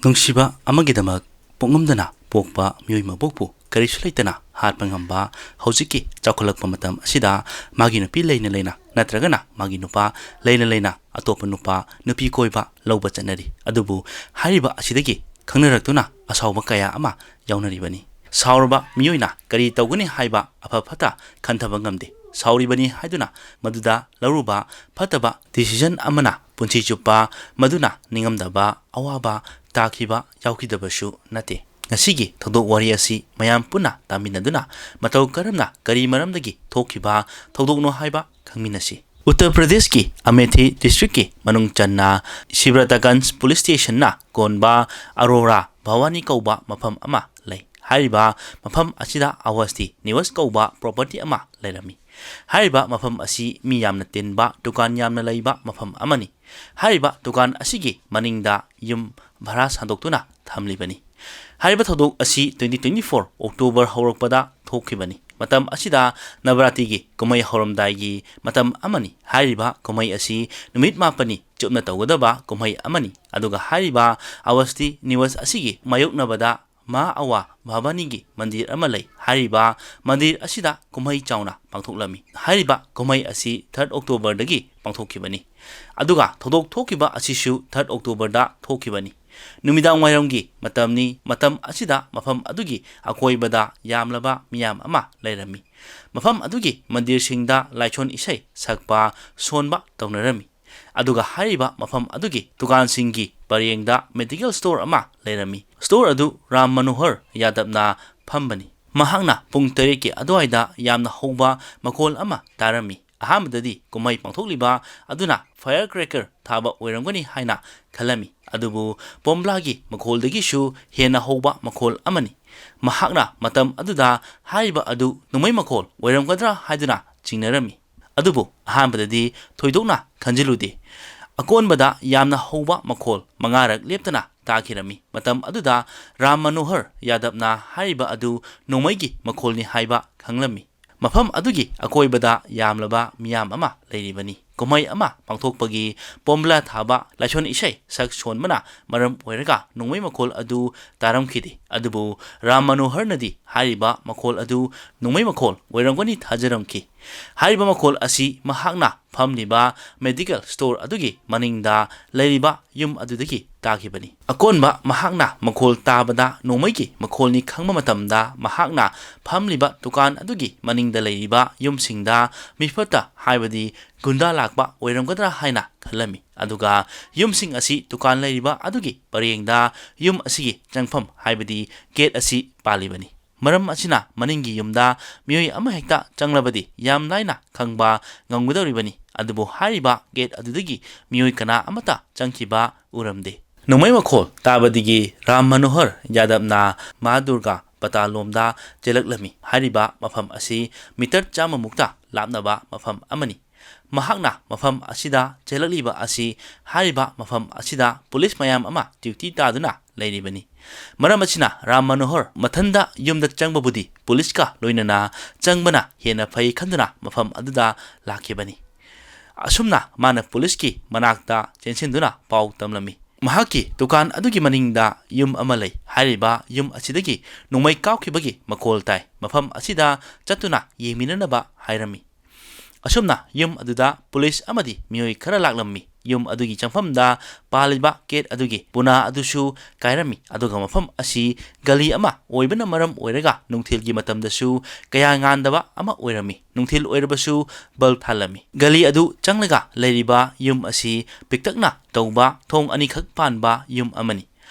ꯅꯨꯡꯁꯤꯕ ꯑꯃꯒꯤꯗꯃꯛ ꯄꯣꯛꯉꯝꯗꯅ ꯄꯣꯛꯄ ꯃꯤꯑꯣꯏ ꯃꯕꯣꯛꯄꯨ ꯀꯔꯤꯁꯨ ꯂꯩꯇꯅ ꯍꯥꯠꯄ ꯉꯝꯕ ꯍꯧꯖꯤꯛꯀꯤ ꯆꯥꯎꯈꯠꯂꯛꯄ ꯃꯇꯝ ꯑꯁꯤꯗ ꯃꯥꯒꯤ ꯅꯨꯄꯤ ꯂꯩꯅ ꯂꯩꯅ ꯅꯠꯇ꯭ꯔꯒꯅ ꯃꯥꯒꯤ ꯅꯨꯄꯥ ꯂꯩꯅ ꯂꯩꯅ ꯑꯇꯣꯞꯄ ꯅꯨꯄꯥ ꯅꯨꯄꯤ ꯀꯣꯏꯕ ꯂꯧꯕ ꯆꯠꯅꯔꯤ ꯑꯗꯨꯕꯨ ꯍꯥꯏꯔꯤꯕ ꯑꯁꯤꯗꯒꯤ ꯈꯪꯅꯔꯛꯇꯨꯅ ꯑꯁꯥꯎꯕ ꯀꯌꯥ ꯑꯃ ꯌꯥꯎꯅꯔꯤꯕꯅꯤ ꯁꯥꯎꯔꯕ ꯃꯤꯑꯣꯏꯅ ꯀꯔꯤ ꯇꯧꯒꯅꯤ ꯍꯥꯏꯕ ꯑꯐ ꯐꯠꯇ ꯈꯟꯊꯕ ꯉꯝꯗꯦ ꯁꯥꯎꯔꯤꯕꯅꯤ ꯍꯥꯏꯗꯨꯅ ꯃꯗꯨꯗ ꯂꯧꯔꯨꯕ ꯐꯠꯇꯕ ꯗꯤꯁꯤꯖꯟ ꯑꯃꯅ ꯄꯨꯟꯁꯤ ꯆꯨꯞꯄ ꯃꯗꯨꯅ ꯅꯤꯡꯉꯝꯗꯕ ꯑꯋꯥꯕ ꯇꯥꯈꯤꯕ ꯌꯥꯎꯈꯤꯗꯕꯁꯨ ꯅꯠꯇꯦ ꯉꯁꯤꯒꯤ ꯊꯧꯗꯣꯛ ꯋꯥꯔꯤ ꯑꯁꯤ ꯃꯌꯥꯝ ꯄꯨꯟꯅ ꯇꯥꯃꯤꯟꯅꯗꯨꯅ ꯃꯇꯧ ꯀꯔꯝꯅ ꯀꯔꯤ ꯃꯔꯝꯗꯒꯤ ꯊꯣꯛꯈꯤꯕ ꯊꯧꯗꯣꯛꯅꯣ ꯍꯥꯏꯕ ꯈꯪꯃꯤꯟꯅꯁꯤ ꯎꯠꯇꯔ ꯄ꯭ꯔꯗꯦꯁꯀꯤ ꯑꯃꯦꯊꯤ ꯗꯤꯁꯇ꯭ꯔꯤꯛꯀꯤ ꯃꯅꯨꯡ ꯆꯟꯅ ꯁꯤꯕ꯭ꯔꯇꯒꯟꯖ ꯄꯨꯂꯤꯁ ꯁ꯭ꯇꯦꯁꯟꯅ ꯀꯣꯟꯕ ꯑꯔꯣꯔꯥ ꯚꯋꯥꯅꯤ ꯀꯧꯕ ꯃꯐꯝ ꯑꯃ ꯂꯩ ꯍꯥꯏꯔꯤꯕ ꯃꯐꯝ ꯑꯁꯤꯗ ꯑꯋꯁꯇꯤ ꯅꯤꯋꯁ ꯀꯧꯕ ꯄ꯭ꯔꯣꯄꯔꯇꯤ ꯑꯃ ꯂꯩꯔꯝꯃꯤ ꯍꯥꯏꯔꯤꯕ ꯃꯐꯝ ꯑꯁꯤ ꯃꯤ ꯌꯥꯝꯅ ꯇꯤꯟꯕ ꯗꯨꯀꯥꯟ ꯌꯥꯝꯅ ꯂꯩꯕ ꯃꯐꯝ ꯑꯃꯅꯤ ꯍꯥꯏꯔꯤꯕ ꯗꯨꯀꯥꯟ ꯑꯁꯤꯒꯤ ꯃꯅꯤꯡꯗ ꯌꯨꯝ ꯚꯔꯥ ꯁꯥꯟꯗꯣꯛꯇꯨꯅ ꯊꯝꯂꯤꯕꯅꯤ ꯍꯥꯏꯔꯤꯕ ꯊꯧꯗꯣꯛ ꯑꯁꯤ 2024 ꯑꯣꯛꯇꯣꯕꯔ ꯍꯧꯔꯛꯄꯗ ꯊꯣꯛꯈꯤꯕꯅꯤ ꯃꯇꯝ ꯑꯁꯤꯗ ꯅꯕꯔꯥꯇꯤꯒꯤ ꯀꯨꯝꯍꯩ ꯍꯧꯔꯝꯗꯥꯏꯒꯤ ꯃꯇꯝ ꯑꯃꯅꯤ ꯍꯥꯏꯔꯤꯕ ꯀꯨꯝꯍꯩ ꯑꯁꯤ ꯅꯨꯃꯤꯠ 4ꯅꯤ ꯆꯨꯞꯅ ꯇꯧꯒꯗꯕ ꯀꯨꯝꯍꯩ ꯑꯃꯅꯤ ꯑꯗꯨꯒ ꯍꯥꯏꯔꯤꯕ ꯑꯋꯁꯇꯤ ꯅꯤꯋꯁ ꯑꯁꯤꯒꯤ ꯃꯥꯌꯣꯛꯅꯕꯗ ꯃꯥ ꯑꯋꯥ ꯚꯕꯥꯅꯤꯒꯤ ꯃꯟꯗꯤꯔ ꯑꯃ ꯂꯩ ꯍꯥꯏꯔꯤꯕ ꯃꯟꯗꯤꯔ ꯑꯁꯤꯗ ꯀꯨꯝꯍꯩ ꯆꯥꯎꯅ ꯄꯥꯡꯊꯣꯛꯂꯝꯃꯤ ꯍꯥꯏꯔꯤꯕ ꯀꯨꯝꯍꯩ ꯑꯁꯤ 3 ꯑꯣꯛꯇꯣꯕꯔꯗꯒꯤ ꯄꯥꯡꯊꯣꯛꯈꯤꯕꯅꯤ ꯑꯗꯨꯒ ꯊꯧꯗꯣꯛ ꯊꯣꯛꯈꯤꯕ ꯑꯁꯤꯁꯨ 3 ꯑꯣꯛꯇꯣꯕꯔꯗ ꯊꯣꯛꯈꯤꯕꯅꯤ ꯅꯨꯃꯤꯗꯥꯡ ꯋꯥꯏꯔꯝꯒꯤ ꯃꯇꯝꯅꯤ ꯃꯇꯝ ꯑꯁꯤꯗ ꯃꯐꯝ ꯑꯗꯨꯒꯤ ꯑꯀꯣꯏꯕꯗ ꯌꯥꯝꯂꯕ ꯃꯤꯌꯥꯝ ꯑꯃ ꯂꯩꯔꯝꯃꯤ ꯃꯐꯝ ꯑꯗꯨꯒꯤ ꯃꯟꯗꯤꯔꯁꯤꯡꯗ ꯂꯥꯏꯁꯣꯟ ꯏꯁꯩ ꯁꯛꯄ ꯁꯣꯟꯕ ꯇꯧꯅꯔꯝꯃꯤ ꯑꯗꯨꯒ ꯍꯥꯏꯔꯤꯕ ꯃꯐꯝ ꯑꯗꯨꯒꯤ ꯗꯨꯀꯥꯟꯁꯤꯡꯒꯤ ꯄꯔꯦꯡꯗ ꯃꯦꯗꯤꯀꯦꯜ ꯁ꯭ꯇꯣꯔ ꯑꯃ ꯂꯩꯔꯝꯃꯤ ꯁ꯭ꯇꯣꯔ ꯑꯗꯨ ꯔꯥꯝ ꯃꯅꯣꯍꯔ ꯌꯥꯗꯕꯅ ꯐꯝꯕꯅꯤ ꯃꯍꯥꯛꯅ ꯄꯨꯡ 8ꯀꯤ ꯑꯗꯨꯋꯥꯏꯗ ꯌꯥꯝꯅ ꯍꯧꯕ ꯃꯈꯣꯜ ꯑꯃ ꯇꯥꯔꯝꯃꯤ ꯑꯍꯥꯟꯕꯗꯗꯤ ꯀꯨꯝꯍꯩ ꯄꯥꯡꯊꯣꯛꯂꯤꯕ ꯑꯗꯨꯅ ꯐꯥꯌꯔ ꯀ꯭ꯔꯦꯀꯔ ꯊꯥꯕ ꯑꯣꯏꯔꯝꯒꯅꯤ ꯍꯥꯏꯅ ꯈꯜꯂꯝꯃꯤ ꯑꯗꯨꯕꯨ ꯕꯣꯝꯕ꯭ꯂꯥꯒꯤ ꯃꯈꯣꯜꯗꯒꯤꯁꯨ ꯍꯦꯟꯅ ꯍꯧꯕ ꯃꯈꯣꯜ ꯑꯃꯅꯤ ꯃꯍꯥꯛꯅ ꯃꯇꯝ ꯑꯗꯨꯗ ꯍꯥꯏꯔꯤꯕ ꯑꯗꯨ ꯅꯣꯡꯃꯩ ꯃꯈꯣꯜ ꯑꯣꯏꯔꯝꯒꯗ꯭ꯔꯥ ꯍꯥꯏꯗꯨꯅ ꯆꯤꯡꯅꯔꯝꯃꯤ ꯑꯗꯨꯕꯨ ꯑꯍꯥꯟꯕꯗꯗꯤ ꯊꯣꯏꯗꯣꯛꯅ ꯈꯟꯖꯤꯜꯂꯨꯗꯦ ꯑꯀꯣꯟꯕꯗ ꯌꯥꯝꯅ ꯍꯧꯕ ꯃꯈꯣꯜ 5ꯔꯛ ꯂꯦꯞꯇꯅ ꯇꯥꯈꯤꯔꯝꯃꯤ ꯃꯇꯝ ꯑꯗꯨꯗ ꯔꯥꯝ ꯃꯅꯣꯍꯔ ꯌꯥꯗꯕꯅ ꯍꯥꯏꯔꯤꯕ ꯑꯗꯨ ꯅꯣꯡꯃꯩꯒꯤ ꯃꯈꯣꯜꯅꯤ ꯍꯥꯏꯕ ꯈꯪꯂꯝꯃꯤ ꯃꯐꯝ ꯑꯗꯨꯒꯤ ꯑꯀꯣꯏꯕꯗ ꯌꯥꯝꯂꯕ ꯃꯤꯌꯥꯝ ꯑꯃ ꯂꯩꯔꯤꯕꯅꯤ ꯀꯨꯝꯍꯩ ꯑꯃ ꯄꯥꯡꯊꯣꯛꯄꯒꯤ ꯕꯣꯝꯕ꯭ꯂꯥ ꯊꯥꯕ ꯂꯥꯏꯁꯣꯟ ꯏꯁꯩ ꯁꯛ ꯁꯣꯟꯕꯅ ꯃꯔꯝ ꯑꯣꯏꯔꯒ ꯅꯣꯡꯃꯩ ꯃꯈꯣꯜ ꯑꯗꯨ ꯇꯥꯔꯝꯈꯤꯗꯦ ꯑꯗꯨꯕꯨ ꯔꯥꯝ ꯃꯅꯣꯍꯔꯅꯗꯤ ꯍꯥꯏꯔꯤꯕ ꯃꯈꯣꯜ ꯑꯗꯨ ꯅꯣꯡꯃꯩ ꯃꯈꯣꯜ ꯑꯣꯏꯔꯝꯒꯅꯤ ꯊꯥꯖꯔꯝꯈꯤ ꯍꯥꯏꯔꯤꯕ ꯃꯈꯣꯜ ꯑꯁꯤ ꯃꯍꯥꯛꯅ ꯐꯝꯂꯤꯕ ꯃꯦꯗꯤꯀꯦꯜ ꯁ꯭ꯇꯣꯔ ꯑꯗꯨꯒꯤ ꯃꯅꯤꯡꯗ ꯂꯩꯔꯤꯕ ꯌꯨꯝ ꯑꯗꯨꯗꯒꯤ ꯇꯥꯈꯤꯕꯅꯤ ꯑꯀꯣꯟꯕ ꯃꯍꯥꯛꯅ ꯃꯈꯣꯜ ꯇꯥꯕꯗ ꯅꯣꯡꯃꯩꯒꯤ ꯃꯈꯣꯜꯅꯤ ꯈꯪꯕ ꯃꯇꯝꯗ ꯃꯍꯥꯛꯅ ꯐꯝꯂꯤꯕ ꯗꯨꯀꯥꯟ ꯑꯗꯨꯒꯤ ꯃꯅꯤꯡꯗ ꯂꯩꯔꯤꯕ ꯌꯨꯝꯁꯤꯡꯗ ꯃꯤꯐꯠꯇ ꯍꯥꯏꯕꯗꯤ ꯒꯨꯟꯗꯥ ꯂꯥꯛꯄ ꯑꯣꯏꯔꯝꯒꯗ꯭ꯔꯥ ꯍꯥꯏꯅ ꯈꯜꯂꯝꯃꯤ ꯑꯗꯨꯒ ꯌꯨꯝꯁꯤꯡ ꯑꯁꯤ ꯗꯨꯀꯥꯟ ꯂꯩꯔꯤꯕ ꯑꯗꯨꯒꯤ ꯄꯔꯦꯡꯗ ꯌꯨꯝ ꯑꯁꯤꯒꯤ ꯆꯪꯐꯝ ꯍꯥꯏꯕꯗꯤ ꯒꯦꯠ ꯑꯁꯤ ꯄꯥꯜꯂꯤꯕꯅꯤ ꯃꯔꯝ ꯑꯁꯤꯅ ꯃꯅꯤꯡꯒꯤ ꯌꯨꯝꯗ ꯃꯤꯑꯣꯏ ꯑꯃꯍꯦꯛꯇ ꯆꯪꯂꯕꯗꯤ ꯌꯥꯝ ꯂꯥꯏꯅ ꯈꯪꯕ ꯉꯝꯒꯗꯧꯔꯤꯕꯅꯤ ꯑꯗꯨꯕꯨ ꯍꯥꯏꯔꯤꯕ ꯒꯦꯠ ꯑꯗꯨꯗꯒꯤ ꯃꯤꯑꯣꯏ ꯀꯅꯥ ꯑꯃꯠꯇ ꯆꯪꯈꯤꯕ ꯎꯔꯝꯗꯦ ꯅꯣꯡꯃꯩ ꯃꯈꯣꯜ ꯇꯥꯕꯗꯒꯤ ꯔꯥꯝ ꯃꯅꯣꯍꯔ ꯌꯥꯗꯕꯅ ꯃꯥ ꯗꯨꯔꯒꯥ ꯄꯇꯥꯂꯣꯝꯗ ꯆꯦꯜꯂꯛꯂꯝꯃꯤ ꯍꯥꯏꯔꯤꯕ ꯃꯐꯝ ꯑꯁꯤ ꯃꯤꯇꯔ 100ꯃꯨꯛꯇ ꯂꯥꯞꯅꯕ ꯃꯐꯝ ꯑꯃꯅꯤ ꯃꯍꯥꯛꯅ ꯃꯐꯝ ꯑꯁꯤꯗ ꯆꯦꯜꯂꯛꯂꯤꯕ ꯑꯁꯤ ꯍꯥꯏꯔꯤꯕ ꯃꯐꯝ ꯑꯁꯤꯗ ꯄꯨꯂꯤꯁ ꯃꯌꯥꯝ ꯑꯃ ꯗ꯭ꯌꯨꯇꯤ ꯇꯥꯗꯨꯅ ꯂꯩꯔꯤꯕꯅꯤ ꯃꯔꯝ ꯑꯁꯤꯅ ꯔꯥꯝ ꯃꯅꯣꯍꯔ ꯃꯊꯟꯗ ꯌꯨꯝꯗ ꯆꯪꯕꯕꯨꯗꯤ ꯄꯨꯂꯤꯁꯀ ꯂꯣꯏꯅꯅ ꯆꯪꯕꯅ ꯍꯦꯟꯅ ꯐꯩ ꯈꯟꯗꯨꯅ ꯃꯐꯝ ꯑꯗꯨꯗ ꯂꯥꯛꯈꯤꯕꯅꯤ ꯑꯁꯨꯝꯅ ꯃꯥꯅ ꯄꯨꯂꯤꯁꯀꯤ ꯃꯅꯥꯛꯇ ꯆꯦꯟꯁꯤꯟꯗꯨꯅ ꯄꯥꯎ ꯇꯝꯂꯝꯃꯤ ꯃꯍꯥꯛꯀꯤ ꯗꯨꯀꯥꯟ ꯑꯗꯨꯒꯤ ꯃꯅꯤꯡꯗ ꯌꯨꯝ ꯑꯃ ꯂꯩ ꯍꯥꯏꯔꯤꯕ ꯌꯨꯝ ꯑꯁꯤꯗꯒꯤ ꯅꯣꯡꯃꯩ ꯀꯥꯞꯈꯤꯕꯒꯤ ꯃꯈꯣꯜ ꯇꯥꯏ ꯃꯐꯝ ꯑꯁꯤꯗ ꯆꯠꯇꯨꯅ ꯌꯦꯡꯃꯤꯟꯅꯅꯕ ꯍꯥꯏꯔꯝꯃꯤ ꯑꯁꯨꯝꯅ ꯌꯨꯝ ꯑꯗꯨꯗ ꯄꯨꯂꯤꯁ ꯑꯃꯗꯤ ꯃꯤꯑꯣꯏ ꯈꯔ ꯂꯥꯛꯂꯝꯃꯤ ꯌꯨꯝ ꯑꯗꯨꯒꯤ ꯆꯪꯐꯝꯗ ꯄꯥꯜꯂꯤꯕ ꯒꯦꯠ ꯑꯗꯨꯒꯤ ꯄꯨꯅꯥ ꯑꯗꯨꯁꯨ ꯀꯥꯏꯔꯝꯃꯤ ꯑꯗꯨꯒ ꯃꯐꯝ ꯑꯁꯤ ꯒꯂꯤ ꯑꯃ ꯑꯣꯏꯕꯅ ꯃꯔꯝ ꯑꯣꯏꯔꯒ ꯅꯨꯡꯊꯤꯜꯒꯤ ꯃꯇꯝꯗꯁꯨ ꯀꯌꯥ ꯉꯥꯟꯗꯕ ꯑꯃ ꯑꯣꯏꯔꯝꯃꯤ ꯅꯨꯡꯊꯤꯜ ꯑꯣꯏꯔꯕꯁꯨ ꯕꯜꯕ ꯊꯥꯜꯂꯝꯃꯤ ꯒꯂꯤ ꯑꯗꯨ ꯆꯪꯂꯒ ꯂꯩꯔꯤꯕ ꯌꯨꯝ ꯑꯁꯤ ꯄꯤꯛꯇꯛꯅ ꯇꯧꯕ ꯊꯣꯡ 2ꯈꯛ ꯄꯥꯟꯕ ꯌꯨꯝ ꯑꯃꯅꯤ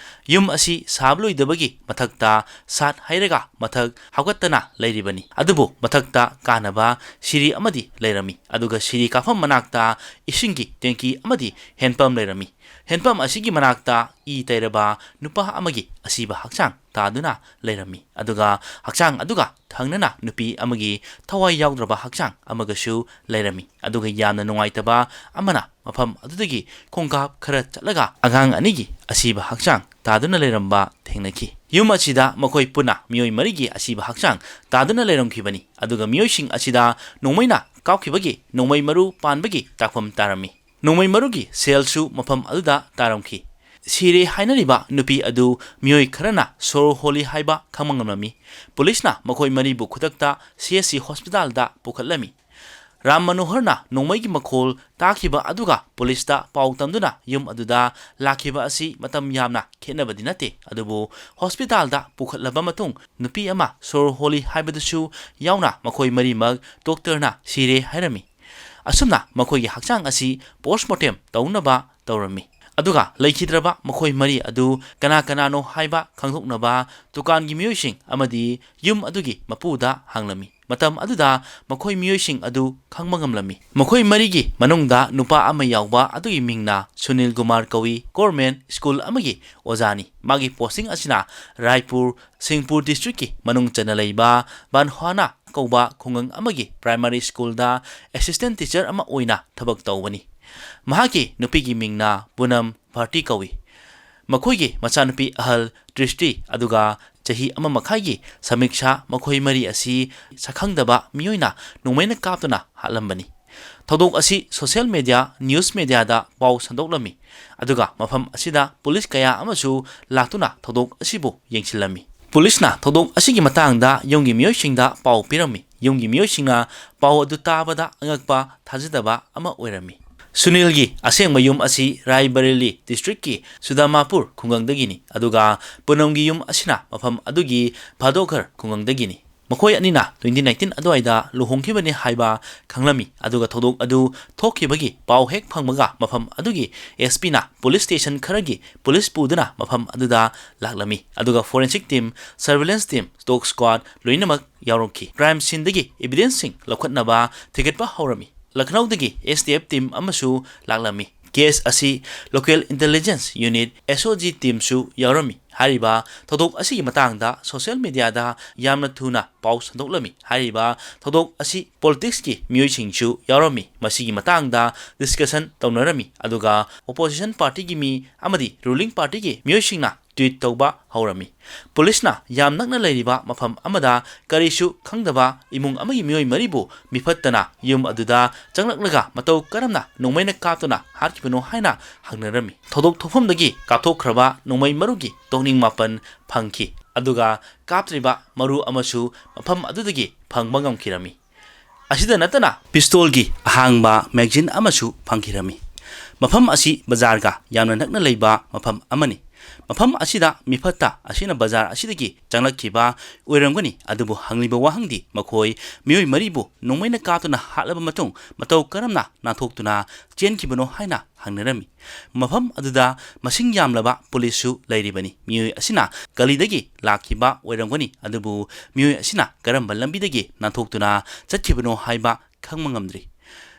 ꯌꯨꯝ ꯑꯁꯤ ꯁꯥꯕ ꯂꯣꯏꯗꯕꯒꯤ ꯃꯊꯛꯇ ꯁꯥꯠ ꯍꯩꯔꯒ ꯃꯊꯛ ꯍꯥꯞꯀꯠꯇꯅ ꯂꯩꯔꯤꯕꯅꯤ ꯑꯗꯨꯕꯨ ꯃꯊꯛꯇ ꯀꯥꯅꯕ ꯁꯤꯔꯤ ꯑꯃꯗꯤ ꯂꯩꯔꯝꯃꯤ ꯑꯗꯨꯒ ꯁꯤꯔꯤ ꯀꯥꯐꯝ ꯃꯅꯥꯛꯇ ꯏꯁꯤꯡꯒꯤ ꯇꯦꯡꯀꯤ ꯑꯃꯗꯤ ꯍꯦꯟꯄꯝ ꯂꯩꯔꯝꯃꯤ ꯍꯦꯟꯄꯝ ꯑꯁꯤꯒꯤ ꯃꯅꯥꯛꯇ ꯇꯩꯔꯕ ꯅꯨꯄꯥ ꯑꯃꯒꯤ ꯑꯁꯤꯕ ꯍꯛꯆꯥꯡ ꯇꯥꯗꯨꯅ ꯂꯩꯔꯝꯃꯤ ꯑꯗꯨꯒ ꯍꯛꯆꯥꯡ ꯑꯗꯨꯒ ꯊꯪꯅꯅ ꯅꯨꯄꯤ ꯑꯃꯒꯤ ꯊꯋꯥꯏ ꯌꯥꯎꯗ꯭ꯔꯕ ꯍꯛꯆꯥꯡ ꯑꯃꯒꯁꯨ ꯂꯩꯔꯝꯃꯤ ꯑꯗꯨꯒ ꯌꯥꯝꯅ ꯅꯨꯡꯉꯥꯏꯇꯕ ꯑꯃꯅ ꯃꯐꯝ ꯑꯗꯨꯗꯒꯤ ꯈꯣꯡꯀꯥꯞ ꯈꯔ ꯆꯠꯂꯒ ꯑꯉꯥꯡ 2ꯒꯤ ꯑꯁꯤꯕ ꯍꯛꯆꯥꯡ ꯇꯥꯗꯨꯅ ꯂꯩꯔꯝꯕ ꯊꯦꯡꯅꯈꯤ ꯌꯨꯝ ꯑꯁꯤꯗ ꯃꯈꯣꯏ ꯄꯨꯟꯅ ꯃꯤꯑꯣꯏ 4ꯒꯤ ꯑꯁꯤꯕ ꯍꯛꯆꯥꯡ ꯇꯥꯗꯨꯅ ꯂꯩꯔꯝꯈꯤꯕꯅꯤ ꯑꯗꯨꯒ ꯃꯤꯑꯣꯏꯁꯤꯡ ꯑꯁꯤꯗ ꯅꯣꯡꯃꯩꯅ ꯀꯥꯞꯈꯤꯕꯒꯤ ꯅꯣꯡꯃꯩ ꯃꯔꯨ ꯄꯥꯟꯕꯒꯤ ꯇꯥꯛꯐꯝ ꯇꯥꯔꯝꯃꯤ ꯅꯣꯡꯃꯩ ꯃꯔꯨꯒꯤ ꯁꯦꯜꯁꯨ ꯃꯐꯝ ꯑꯗꯨꯗ ꯇꯥꯔꯝꯈꯤ ꯁꯤꯔꯦ ꯍꯥꯏꯅꯔꯤꯕ ꯅꯨꯄꯤ ꯑꯗꯨ ꯃꯤꯑꯣꯏ ꯈꯔꯅ ꯁꯣꯔ ꯍꯣꯜꯂꯤ ꯍꯥꯏꯕ ꯈꯪꯕ ꯉꯝꯂꯝꯃꯤ꯫ ꯄꯨꯂꯤꯁꯅ ꯃꯈꯣꯏ ꯃꯔꯤꯕꯨ ꯈꯨꯗꯛꯇ CHC ꯍꯣꯁꯄꯤꯇꯥꯜꯗ ꯄꯨꯈꯠꯂꯝꯃꯤ꯫ ꯔꯥꯝ ꯃꯅꯣꯍꯔꯅ ꯅꯣꯡꯃꯩꯒꯤ ꯃꯈꯣꯜ ꯇꯥꯈꯤꯕ ꯑꯗꯨꯒ ꯄꯨꯂꯤꯁꯇ ꯄꯥꯎ ꯇꯝꯗꯨꯅ ꯌꯨꯝ ꯑꯗꯨꯗ ꯂꯥꯛꯈꯤꯕ ꯑꯁꯤ ꯃꯇꯝ ꯌꯥꯝꯅ ꯈꯦꯠꯅꯕꯗꯤ ꯅꯠꯇꯦ, ꯑꯗꯨꯕꯨ ꯍꯣꯁꯄꯤꯇꯥꯜꯗ ꯄꯨꯈꯠꯂꯕ ꯃꯇꯨꯡ ꯅꯨꯄꯤ ꯑꯃ ꯁꯣꯔ ꯍꯣꯜꯂꯤ ꯍꯥꯏꯕꯗꯨꯁꯨ ꯌꯥꯎꯅ ꯃꯈꯣꯏ ꯃꯔꯤꯃꯛ ꯗꯣꯛꯇꯔꯅ ꯁꯤꯔꯦ ꯍꯥꯏꯔꯝꯃꯤ꯫ ꯑꯁꯨꯝꯅ ꯃꯈꯣꯏꯒꯤ ꯍꯛꯆꯥꯡ ꯑꯁꯤ ꯄꯣꯁꯠꯃꯣꯔꯇꯦꯝ ꯇꯧꯅꯕ ꯇꯧꯔꯝꯃꯤ꯫ ꯑꯗꯨꯒ ꯂꯩꯈꯤꯗ꯭ꯔꯕ ꯃꯈꯣꯏ ꯃꯔꯤ ꯑꯗꯨ ꯀꯅꯥ ꯀꯅꯥꯅꯣ ꯍꯥꯏꯕ ꯈꯪꯗꯣꯛꯅꯕ ꯗꯨꯀꯥꯟꯒꯤ ꯃꯤꯑꯣꯏꯁꯤꯡ ꯑꯃꯗꯤ ꯌꯨꯝ ꯑꯗꯨꯒꯤ ꯃꯄꯨꯗ ꯍꯪꯂꯝꯃꯤ꯫ ꯃꯇꯝ ꯑꯗꯨꯗ ꯃꯈꯣꯏ ꯃꯤꯑꯣꯏꯁꯤꯡ ꯑꯗꯨ ꯈꯪꯕ ꯉꯝꯂꯝꯃꯤ꯫ ꯃꯈꯣꯏ ꯃꯔꯤꯒꯤ ꯃꯅꯨꯡꯗ ꯅꯨꯄꯥ ꯑꯃ ꯌꯥꯎꯕ ꯑꯗꯨꯒꯤ ꯃꯤꯡꯅ ꯁꯨꯅꯤꯜ ꯀꯨꯃꯥꯔ ꯀꯧꯏ, ꯒꯣꯔꯃꯦꯟꯠ ꯁ꯭ꯀꯨꯜ ꯑꯃꯒꯤ ꯑꯣꯖꯥꯅꯤ꯫ ꯃꯥꯒꯤ ꯄꯣꯁꯇꯤꯡ ꯑꯁꯤꯅ ꯔꯥꯏꯄꯨꯔ ꯁꯤꯡꯄꯨꯔ ꯗꯤꯁꯇ꯭ꯔꯤꯛꯀꯤ ꯃꯅꯨꯡ ꯆꯟꯅ ꯂꯩꯕ ꯕꯟꯍ꯭ꯋꯥꯅꯥ ꯀꯧꯕ ꯈꯨꯡꯒꯪ ꯑꯃꯒꯤ ꯄ꯭ꯔꯥꯏꯃꯥꯔꯤ ꯁ꯭ꯀꯨꯜꯗ ꯑꯦꯁꯤꯁꯇꯦꯟꯠ ꯇꯤꯆꯔ ꯑꯃ ꯑꯣꯏꯅ ꯊꯕꯛ ꯇꯧꯕꯅꯤ꯫ ꯃꯍꯥꯛꯀꯤ ꯅꯨꯄꯤꯒꯤ ꯃꯤꯡꯅ ꯄꯨꯅꯝ ꯚꯥꯔꯇꯤ ꯀꯧꯏ꯫ ꯃꯈꯣꯏꯒꯤ ꯃꯆꯥꯅꯨꯄꯤ ꯑꯍꯜ ꯇ꯭ꯔꯤꯁꯇꯤ ꯑꯗꯨꯒ ꯆꯍꯤ 1.5ꯒꯤ ꯁꯃꯤꯛꯁꯥ ꯃꯈꯣꯏ ꯃꯔꯤ ꯑꯁꯤ ꯁꯛꯈꯪꯗꯕ ꯃꯤꯑꯣꯏꯅ ꯅꯣꯡꯃꯩꯅ ꯀꯥꯞꯇꯨꯅ ꯍꯥꯠꯂꯝꯕꯅꯤ꯫ ꯊꯧꯗꯣꯛ ꯑꯁꯤ ꯁꯣꯁꯤꯌꯦꯜ ꯃꯤꯗꯤꯌꯥ, ꯅ꯭ꯌꯨꯁ ꯃꯤꯗꯤꯌꯥꯗ ꯄꯥꯎ ꯁꯟꯗꯣꯛꯂꯝꯃꯤ, ꯑꯗꯨꯒ ꯃꯐꯝ ꯑꯁꯤꯗ ꯄꯨꯂꯤꯁ ꯀꯌꯥ ꯑꯃꯁꯨ ꯂꯥꯛꯇꯨꯅ ꯊꯧꯗꯣꯛ ꯑꯁꯤꯕꯨ ꯌꯦꯡꯁꯤꯜꯂꯝꯃꯤ꯫ ꯄꯨꯂꯤꯁꯅ ꯊꯧꯗꯣꯛ ꯑꯁꯤꯒꯤ ꯃꯇꯥꯡꯗ ꯌꯨꯝꯒꯤ ꯃꯤꯑꯣꯏꯁꯤꯡꯗ ꯄꯥꯎ ꯄꯤꯔꯝꯃꯤ꯫ ꯌꯨꯝꯒꯤ ꯃꯤꯑꯣꯏꯁꯤꯡꯅ ꯄꯥꯎ ꯑꯗꯨ ꯇꯥꯕꯗ ꯑꯉꯛꯄ, ꯊꯥꯖꯗꯕ ꯑꯃ ꯑꯣꯏꯔꯝꯃꯤ꯫ ꯁꯨꯅꯤꯜꯒꯤ ꯑꯁꯦꯡꯕ ꯌꯨꯝ ꯑꯁꯤ ꯔꯥꯏꯕꯔꯦꯂꯤ ꯗꯤꯁꯇ꯭ꯔꯤꯛꯀꯤ ꯁꯨꯗꯥꯃꯥꯄꯨꯔ ꯈꯨꯡꯒꯪꯗꯒꯤꯅꯤ, ꯑꯗꯨꯒ ꯄꯨꯅꯝꯒꯤ ꯌꯨꯝ ꯑꯁꯤꯅ ꯃꯐꯝ ꯑꯗꯨꯒꯤ ꯚꯥꯗꯣꯘꯔ ꯈꯨꯡꯒꯪꯗꯒꯤꯅꯤ꯫ ꯃꯈꯣꯏ ꯑꯅꯤꯅ 2019 ꯑꯗꯨꯋꯥꯏꯗ ꯂꯨꯍꯣꯡꯈꯤꯕꯅꯤ ꯍꯥꯏꯕ ꯈꯪꯂꯝꯃꯤ, ꯑꯗꯨꯒ ꯊꯧꯗꯣꯛ ꯑꯗꯨ ꯊꯣꯛꯈꯤꯕꯒꯤ ꯄꯥꯎ ꯍꯦꯛ ꯐꯪꯕꯒ ꯃꯐꯝ ꯑꯗꯨꯒꯤ SPꯅ ꯄꯨꯂꯤꯁ ꯁ꯭ꯇꯦꯁꯟ ꯈꯔꯒꯤ ꯄꯨꯂꯤꯁ ꯄꯨꯗꯨꯅ ꯃꯐꯝ ꯑꯗꯨꯗ ꯂꯥꯛꯂꯝꯃꯤ, ꯑꯗꯨꯒ forensic team, surveillance team, dog ꯁ꯭ꯀ꯭ꯋꯥꯗ ꯂꯣꯏꯅꯃꯛ ꯌꯥꯎꯔꯝꯈꯤ꯫ ꯀ꯭ꯔꯥꯏꯝ ꯁꯤꯟꯗꯒꯤ ꯏꯚꯤꯗꯦꯟꯁꯁꯤꯡ ꯂꯧꯈꯠꯅꯕ ꯊꯤꯒꯠꯄ ꯍꯧꯔꯝꯃꯤ꯫ ꯂꯈꯅꯧꯗꯒꯤ STF ꯇꯤꯝ ꯑꯃꯁꯨ ꯂꯥꯛꯂꯝꯃꯤ꯫ ꯀꯦꯁ ꯑꯁꯤ ꯂꯣꯀꯦꯜ ꯏꯟꯇꯦꯂꯤꯖꯦꯟꯁ ꯌꯨꯅꯤꯠ SOG ꯇꯤꯝꯁꯨ ꯌꯥꯎꯔꯝꯃꯤ꯫ ꯍꯥꯏꯔꯤꯕ ꯊꯧꯗꯣꯛ ꯑꯁꯤꯒꯤ ꯃꯇꯥꯡꯗ ꯁꯣꯁꯤꯌꯦꯜ ꯃꯤꯗꯤꯌꯥꯗ ꯌꯥꯝꯅ ꯊꯨꯅ ꯄꯥꯎ ꯁꯟꯗꯣꯛꯂꯝꯃꯤ꯫ ꯍꯥꯏꯔꯤꯕ ꯊꯧꯗꯣꯛ ꯑꯁꯤ ꯄꯣꯂꯤꯇꯤꯛꯁꯀꯤ ꯃꯤꯑꯣꯏꯁꯤꯡꯁꯨ ꯌꯥꯎꯔꯝꯃꯤ, ꯃꯁꯤꯒꯤ ꯃꯇꯥꯡꯗ ꯗꯤꯁꯀꯁꯟ ꯇꯧꯅꯔꯝꯃꯤ, ꯑꯗꯨꯒ ꯑꯣꯄꯣꯖꯤꯁꯟ ꯄꯥꯔꯇꯤꯒꯤ ꯃꯤ ꯑꯃꯗꯤ ꯔꯨꯂꯤꯡ ꯄꯥꯔꯇꯤꯒꯤ ꯃꯤꯑꯣꯏꯁꯤꯡꯅ ꯇ꯭ꯋꯤꯠ ꯇꯧꯕ ꯍꯧꯔꯝꯃꯤ꯫ ꯄꯨꯂꯤꯁꯅ ꯌꯥꯝ ꯅꯛꯅ ꯂꯩꯔꯤꯕ ꯃꯐꯝ ꯑꯃꯗ ꯀꯔꯤꯁꯨ ꯈꯪꯗꯕ ꯏꯃꯨꯡ ꯑꯃꯒꯤ ꯃꯤꯑꯣꯏ ꯃꯔꯤꯕꯨ ꯃꯤꯐꯠꯇꯅ ꯌꯨꯝ ꯑꯗꯨꯗ ꯆꯪꯂꯛꯂꯒ ꯃꯇꯧ ꯀꯔꯝꯅ ꯅꯣꯡꯃꯩꯅ ꯀꯥꯞꯇꯨꯅ ꯍꯥꯠꯈꯤꯕꯅꯣ ꯍꯥꯏꯅ ꯍꯪꯅꯔꯝꯃꯤ꯫ ꯊꯧꯗꯣꯛ ꯊꯣꯛꯐꯝꯗꯒꯤ ꯀꯥꯞꯊꯣꯛꯈ꯭ꯔꯕ ꯅꯣꯡꯃꯩ ꯃꯔꯨꯒꯤ ꯇꯣꯛꯅꯤꯡ 9 ꯐꯪꯈꯤ, ꯑꯗꯨꯒ ꯀꯥꯞꯇ꯭ꯔꯤꯕ ꯃꯔꯨ ꯑꯃꯁꯨ ꯃꯐꯝ ꯑꯗꯨꯗꯒꯤ ꯐꯪꯕ ꯉꯝꯈꯤꯔꯝꯃꯤ꯫ ꯑꯁꯤꯗ ꯅꯠꯇꯅ ꯄꯤꯁꯇꯣꯜꯒꯤ ꯑꯍꯥꯡꯕ ꯃꯦꯒꯖꯤꯟ ꯑꯃꯁꯨ ꯐꯪꯈꯤꯔꯝꯃꯤ꯫ ꯃꯐꯝ ꯑꯁꯤ ꯕꯖꯥꯔꯒ ꯌꯥꯝꯅ ꯅꯛꯅ ꯂꯩꯕ ꯃꯐꯝ ꯑꯃꯅꯤ꯫ ꯃꯐꯝ ꯑꯁꯤꯗ ꯃꯤꯐꯠꯇ ꯑꯁꯤꯅ ꯕꯖꯥꯔ ꯑꯁꯤꯗꯒꯤ ꯆꯪꯂꯛꯈꯤꯕ ꯑꯣꯏꯔꯝꯒꯅꯤ, ꯑꯗꯨꯕꯨ ꯍꯪꯂꯤꯕ ꯋꯥꯍꯪꯗꯤ ꯃꯈꯣꯏ ꯃꯤꯑꯣꯏ ꯃꯔꯤꯕꯨ ꯅꯣꯡꯃꯩꯅ ꯀꯥꯞꯇꯨꯅ ꯍꯥꯠꯂꯕ ꯃꯇꯨꯡ ꯃꯇꯧ ꯀꯔꯝꯅ ꯅꯥꯟꯊꯣꯛꯇꯨꯅ ꯆꯦꯟꯈꯤꯕꯅꯣ ꯍꯥꯏꯅ ꯍꯪꯅꯔꯝꯃꯤ꯫ ꯃꯐꯝ ꯑꯗꯨꯗ ꯃꯁꯤꯡ ꯌꯥꯝꯂꯕ ꯄꯨꯂꯤꯁꯁꯨ ꯂꯩꯔꯤꯕꯅꯤ꯫ ꯃꯤꯑꯣꯏ ꯑꯁꯤꯅ ꯒꯂꯤꯗꯒꯤ ꯂꯥꯛꯈꯤꯕ ꯑꯣꯏꯔꯝꯒꯅꯤ, ꯑꯗꯨꯕꯨ ꯃꯤꯑꯣꯏ ꯑꯁꯤꯅ ꯀꯔꯝꯕ ꯂꯝꯕꯤꯗꯒꯤ ꯅꯥꯟꯊꯣꯛꯇꯨꯅ ꯆꯠꯈꯤꯕꯅꯣ ꯍꯥꯏꯕ ꯈꯪꯕ ꯉꯝꯗ꯭ꯔꯤ꯫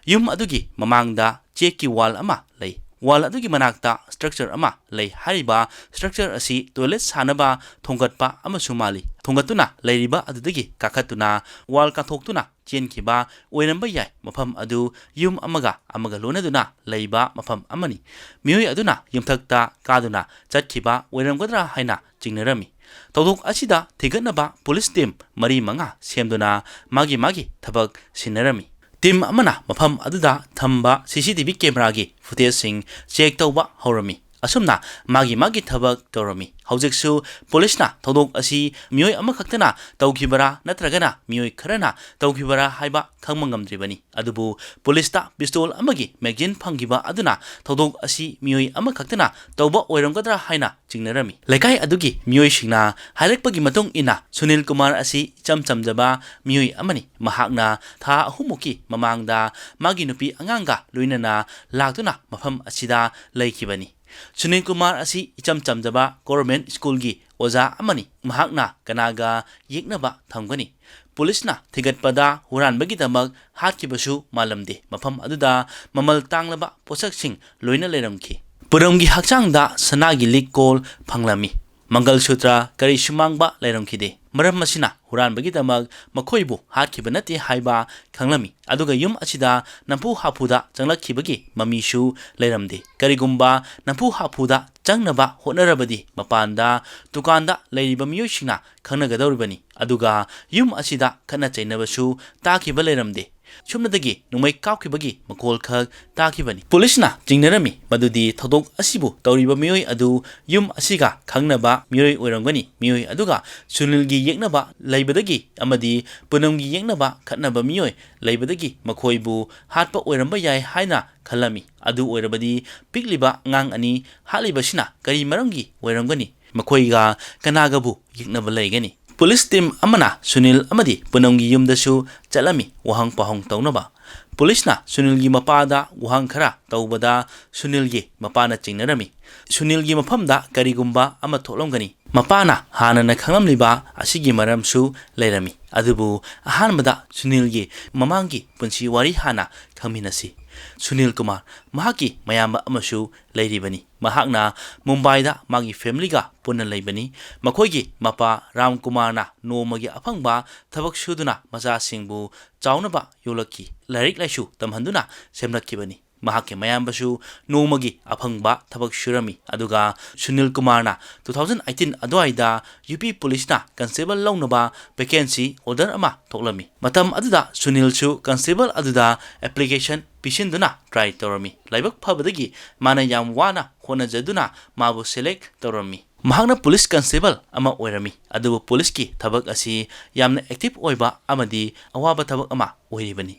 ꯌꯨꯝ ꯑꯗꯨꯒꯤ ꯃꯃꯥꯡꯗ ꯆꯦꯛꯀꯤ ꯋꯥꯜ ꯑꯃ ꯂꯩ꯫ ꯋꯥꯜ ꯑꯗꯨꯒꯤ ꯃꯅꯥꯛꯇ ꯁ꯭ꯇ꯭ꯔꯛꯆꯔ ꯑꯃ ꯂꯩ꯫ ꯍꯥꯏꯔꯤꯕ ꯁ꯭ꯇ꯭ꯔꯛꯆꯔ ꯑꯁꯤ ꯇꯣꯏꯂꯦꯠ ꯁꯥꯅꯕ ꯊꯣꯡꯒꯠꯄ ꯑꯃꯁꯨ ꯃꯥꯜꯂꯤ꯫ ꯊꯣꯡꯒꯠꯇꯨꯅ ꯂꯩꯔꯤꯕ ꯑꯗꯨꯗꯒꯤ ꯀꯥꯈꯠꯇꯨꯅ ꯋꯥꯜ ꯀꯥꯟꯊꯣꯛꯇꯨꯅ ꯆꯦꯟꯈꯤꯕ ꯑꯣꯏꯔꯝꯕ ꯌꯥꯏ꯫ ꯃꯐꯝ ꯑꯗꯨ ꯌꯨꯝ ꯑꯃꯒ ꯑꯃꯒ ꯂꯣꯟꯅꯗꯨꯅ ꯂꯩꯕ ꯃꯐꯝ ꯑꯃꯅꯤ꯫ ꯃꯤꯑꯣꯏ ꯑꯗꯨꯅ ꯌꯨꯝꯊꯛꯇ ꯀꯥꯗꯨꯅ ꯆꯠꯈꯤꯕ ꯑꯣꯏꯔꯝꯒꯗ꯭ꯔꯥ ꯍꯥꯏꯅ ꯆꯤꯡꯅꯔꯝꯃꯤ꯫ ꯊꯧꯗꯣꯛ ꯑꯁꯤꯗ ꯊꯤꯒꯠꯅꯕ ꯄꯨꯂꯤꯁ ꯇꯤꯝ 4-5 ꯁꯦꯝꯗꯨꯅ ꯃꯥꯒꯤ ꯊꯕꯛ ꯁꯤꯟꯅꯔꯝꯃꯤ꯫ ꯇꯤꯝ ꯑꯃꯅ ꯃꯐꯝ ꯑꯗꯨꯗ ꯊꯝꯕ CCTV ꯀꯦꯃꯦꯔꯥꯒꯤ ꯐꯨꯇꯦꯖꯁꯤꯡ ꯆꯦꯛ ꯇꯧꯕ ꯍꯧꯔꯝꯃꯤ꯫ ꯑꯁꯨꯝꯅ ꯃꯥꯒꯤ ꯊꯕꯛ ꯇꯧꯔꯝꯃꯤ꯫ ꯍꯧꯖꯤꯛꯁꯨ ꯄꯨꯂꯤꯁꯅ ꯊꯧꯗꯣꯛ ꯑꯁꯤ ꯃꯤꯑꯣꯏ ꯑꯃꯈꯛꯇꯅ ꯇꯧꯈꯤꯕꯔꯥ ꯅꯠꯇ꯭ꯔꯒꯅ ꯃꯤꯑꯣꯏ ꯈꯔꯅ ꯇꯧꯈꯤꯕꯔꯥ ꯍꯥꯏꯕ ꯈꯪꯕ ꯉꯝꯗ꯭ꯔꯤꯕꯅꯤ, ꯑꯗꯨꯕꯨ ꯄꯨꯂꯤꯁꯇ ꯄꯤꯁꯇꯣꯜ ꯑꯃꯒꯤ ꯃꯦꯒꯖꯤꯟ ꯐꯪꯈꯤꯕ ꯑꯗꯨꯅ ꯊꯧꯗꯣꯛ ꯑꯁꯤ ꯃꯤꯑꯣꯏ ꯑꯃꯈꯛꯇꯅꯇꯧꯕ ꯑꯣꯏꯔꯝꯒꯗ꯭ꯔꯥ ꯍꯥꯏꯅ ꯆꯤꯡꯅꯔꯝꯃꯤ꯫ ꯂꯩꯀꯥꯏ ꯑꯗꯨꯒꯤ ꯃꯤꯑꯣꯏꯁꯤꯡꯅ ꯍꯥꯏꯔꯛꯄꯒꯤ ꯃꯇꯨꯡ ꯏꯟꯅ ꯁꯨꯅꯤꯜ ꯀꯨꯃꯥꯔ ꯑꯁꯤ ꯏꯆꯝ ꯆꯝꯖꯕ ꯃꯤꯑꯣꯏ ꯑꯃꯅꯤ꯫ ꯃꯍꯥꯛꯅ ꯊꯥ 3ꯃꯨꯛꯀꯤ ꯃꯃꯥꯡꯗ ꯃꯥꯒꯤ ꯅꯨꯄꯤ ꯑꯉꯥꯡꯒ ꯂꯣꯏꯅꯅ ꯂꯥꯛꯇꯨꯅ ꯃꯐꯝ ꯑꯁꯤꯗ ꯂꯩꯈꯤꯕꯅꯤ꯫ ꯁꯨꯅꯤꯜ ꯀꯨꯃꯥꯔ ꯑꯁꯤ ꯏꯆꯝ ꯆꯝꯖꯕ ꯒꯣꯔꯃꯦꯟꯠ ꯁ꯭ꯀꯨꯜꯒꯤ ꯑꯣꯖꯥ ꯑꯃꯅꯤ꯫ ꯃꯍꯥꯛꯅ ꯀꯅꯥꯒ ꯌꯦꯛꯅꯕ ꯊꯝꯒꯅꯤ? ꯄꯨꯂꯤꯁꯅ ꯊꯤꯒꯠꯄꯗ ꯍꯨꯔꯥꯟꯕꯒꯤꯗꯃꯛ ꯍꯥꯠꯈꯤꯕꯁꯨ ꯃꯥꯜꯂꯝꯗꯦ꯫ ꯃꯐꯝ ꯑꯗꯨꯗ ꯃꯃꯜ ꯇꯥꯡꯂꯕ ꯄꯣꯠꯁꯛꯁꯤꯡ ꯂꯣꯏꯅ ꯂꯩꯔꯝꯈꯤ꯫ ꯄꯨꯅꯝꯒꯤ ꯍꯛꯆꯥꯡꯗ ꯁꯅꯥꯒꯤ ꯂꯤꯛ-ꯀꯣꯜ ꯐꯪꯂꯝꯃꯤ꯫ ꯃꯪꯒꯜ ꯁꯨꯇ꯭ꯔ ꯀꯔꯤꯁꯨ ꯃꯥꯡꯕ ꯂꯩꯔꯝꯈꯤꯗꯦ꯫ ꯃꯔꯝ ꯑꯁꯤꯅ ꯍꯨꯔꯥꯟꯕꯒꯤꯗꯃꯛ ꯃꯈꯣꯏꯕꯨ ꯍꯥꯠꯈꯤꯕ ꯅꯠꯇꯦ ꯍꯥꯏꯕ ꯈꯪꯂꯝꯃꯤ, ꯑꯗꯨꯒ ꯌꯨꯝ ꯑꯁꯤꯗ ꯅꯝꯐꯨ-ꯍꯥꯐꯨꯗ ꯆꯪꯂꯛꯈꯤꯕꯒꯤ ꯃꯃꯤꯁꯨ ꯂꯩꯔꯝꯗꯦ꯫ ꯀꯔꯤꯒꯨꯝꯕ ꯅꯝꯐꯨ-ꯍꯥꯐꯨꯗ ꯆꯪꯅꯕ ꯍꯣꯠꯅꯔꯕꯗꯤ ꯃꯄꯥꯟꯗ ꯗꯨꯀꯥꯟꯗ ꯂꯩꯔꯤꯕ ꯃꯤꯑꯣꯏꯁꯤꯡꯅ ꯈꯪꯅꯒꯗꯧꯔꯤꯕꯅꯤ, ꯑꯗꯨꯒ ꯌꯨꯝ ꯑꯁꯤꯗ ꯈꯠꯅ ꯆꯩꯅꯕꯁꯨ ꯇꯥꯈꯤꯕ ꯂꯩꯔꯝꯗꯦ꯫ ꯁꯨꯝꯅꯗꯒꯤ ꯅꯣꯡꯃꯩ ꯀꯥꯞꯈꯤꯕꯒꯤ ꯃꯈꯣꯜ ꯈꯛ ꯇꯥꯈꯤꯕꯅꯤ꯫ ꯄꯨꯂꯤꯁꯅ ꯆꯤꯡꯅꯔꯝꯃꯤ ꯃꯗꯨꯗꯤ ꯊꯧꯗꯣꯛ ꯑꯁꯤꯕꯨ ꯇꯧꯔꯤꯕ ꯃꯤꯑꯣꯏ ꯑꯗꯨ ꯌꯨꯝ ꯑꯁꯤꯒ ꯈꯪꯅꯕ ꯃꯤꯑꯣꯏ ꯑꯣꯏꯔꯝꯒꯅꯤ꯫ ꯃꯤꯑꯣꯏ ꯑꯗꯨꯒ ꯁꯨꯅꯤꯜꯒꯤ ꯌꯦꯛꯅꯕ ꯂꯩꯕꯗꯒꯤ ꯑꯃꯗꯤ ꯄꯨꯅꯝꯒꯤ ꯌꯦꯛꯅꯕ ꯈꯠꯅꯕ ꯃꯤꯑꯣꯏ ꯂꯩꯕꯗꯒꯤ ꯃꯈꯣꯏꯕꯨ ꯍꯥꯠꯄ ꯑꯣꯏꯔꯝꯕ ꯌꯥꯏ ꯍꯥꯏꯅ ꯈꯜꯂꯝꯃꯤ꯫ ꯑꯗꯨ ꯑꯣꯏꯔꯕꯗꯤ ꯄꯤꯛꯂꯤꯕ ꯑꯉꯥꯡ ꯑꯅꯤ ꯍꯥꯠꯂꯤꯕꯁꯤꯅ ꯀꯔꯤ ꯃꯔꯝꯒꯤ ꯑꯣꯏꯔꯝꯒꯅꯤ? ꯃꯈꯣꯏꯒ ꯀꯅꯥꯒꯕꯨ ꯌꯦꯛꯅꯕ ꯂꯩꯒꯅꯤ? ꯄꯨꯂꯤꯁ ꯇꯤꯝ ꯑꯃꯅ ꯁꯨꯅꯤꯜ ꯑꯃꯗꯤ ꯄꯨꯅꯝꯒꯤ ꯌꯨꯝꯗꯁꯨ ꯆꯠꯂꯝꯃꯤ ꯋꯥꯍꯪ ꯄꯥꯎꯍꯪ ꯇꯧꯅꯕ꯫ ꯄꯨꯂꯤꯁꯅ ꯁꯨꯅꯤꯜꯒꯤ ꯃꯄꯥꯗ ꯋꯥꯍꯪ ꯈꯔ ꯇꯧꯕꯗ ꯁꯨꯅꯤꯜꯒꯤ ꯃꯄꯥꯅ ꯆꯤꯡꯅꯔꯝꯃꯤ꯫ ꯁꯨꯅꯤꯜꯒꯤ ꯃꯐꯝꯗ ꯀꯔꯤꯒꯨꯝꯕ ꯑꯃ ꯊꯣꯛꯂꯝꯒꯅꯤ꯫ ꯃꯄꯥꯅ ꯍꯥꯟꯅꯅ ꯈꯪꯂꯝꯂꯤꯕ ꯑꯁꯤꯒꯤ ꯃꯔꯝꯁꯨ ꯂꯩꯔꯝꯃꯤ꯫ ꯑꯗꯨꯕꯨ ꯑꯍꯥꯟꯕꯗ ꯁꯨꯅꯤꯜꯒꯤ ꯃꯃꯥꯡꯒꯤ ꯄꯨꯟꯁꯤ ꯋꯥꯔꯤ ꯍꯥꯟꯅ ꯈꯪꯃꯤꯟꯅꯁꯤ꯫ ꯁꯨꯅꯤꯜ ꯀꯨꯃꯥꯔ ꯃꯍꯥꯛꯀꯤ ꯃꯌꯥꯝꯕ ꯑꯃꯁꯨ ꯂꯩꯔꯤꯕꯅꯤ꯫ ꯃꯍꯥꯛꯅ ꯃꯨꯝꯕꯥꯏꯗ ꯃꯥꯒꯤ ꯐꯦꯃꯤꯂꯤꯒ ꯄꯨꯟꯅ ꯂꯩꯕꯅꯤ꯫ ꯃꯈꯣꯏꯒꯤ ꯃꯄꯥ ꯔꯥꯝ ꯀꯨꯃꯥꯔꯅ ꯅꯣꯡꯃꯒꯤ ꯑꯐꯪꯕ ꯊꯕꯛ ꯁꯨꯗꯨꯅ ꯃꯆꯥꯁꯤꯡꯕꯨ ꯆꯥꯎꯅꯕ ꯌꯣꯛꯂꯛꯈꯤ, ꯂꯥꯏꯔꯤꯛ ꯂꯥꯏꯁꯨ ꯇꯝꯍꯟꯗꯨꯅ ꯁꯦꯝꯂꯛꯈꯤꯕꯅꯤ꯫ ꯃꯍꯥꯛꯀꯤ ꯃꯌꯥꯝꯕꯁꯨ ꯅꯣꯡꯃꯒꯤ ꯑꯐꯪꯕ ꯊꯕꯛ ꯁꯨꯔꯝꯃꯤ꯫ ꯑꯗꯨꯒ ꯁꯨꯅꯤꯜ ꯀꯨꯃꯥꯔꯅ 2018 ꯑꯗꯨꯋꯥꯏꯗ ꯌꯨꯄꯤ ꯄꯨꯂꯤꯁꯅ ꯀꯟꯁꯇꯦꯕꯜ ꯂꯧꯅꯕ ꯚꯦꯀꯦꯟꯁꯤ ꯑꯣꯔꯗꯔ ꯑꯃ ꯊꯣꯛꯂꯝꯃꯤ꯫ ꯃꯇꯝ ꯑꯗꯨꯗ ꯁꯨꯅꯤꯜꯁꯨ ꯀꯟꯁꯇꯦꯕꯜ ꯑꯗꯨꯗ ꯑꯦꯄ꯭ꯂꯤꯀꯦꯁꯟ ꯄꯤꯁꯤꯟꯗꯨꯅ ꯇ꯭ꯔꯥꯏ ꯇꯧꯔꯝꯃꯤ꯫ ꯂꯥꯏꯕꯛ ꯐꯕꯗꯒꯤ ꯃꯥꯅ ꯌꯥꯝ ꯋꯥꯅ ꯍꯣꯠꯅꯖꯗꯨꯅ ꯃꯥꯕꯨ ꯁꯦꯂꯦꯛ ꯇꯧꯔꯝꯃꯤ꯫ ꯃꯍꯥꯛꯅ ꯄꯨꯂꯤꯁ ꯀꯟꯁꯇꯦꯕꯜ ꯑꯃ ꯑꯣꯏꯔꯝꯃꯤ꯫ ꯑꯗꯨꯕꯨ ꯄꯨꯂꯤꯁꯀꯤ ꯊꯕꯛ ꯑꯁꯤ ꯌꯥꯝꯅ ꯑꯦꯛꯇꯤꯚ ꯑꯣꯏꯕ ꯑꯃꯗꯤ ꯑꯋꯥꯕ ꯊꯕꯛ ꯑꯃ ꯑꯣꯏꯔꯤꯕꯅꯤ꯫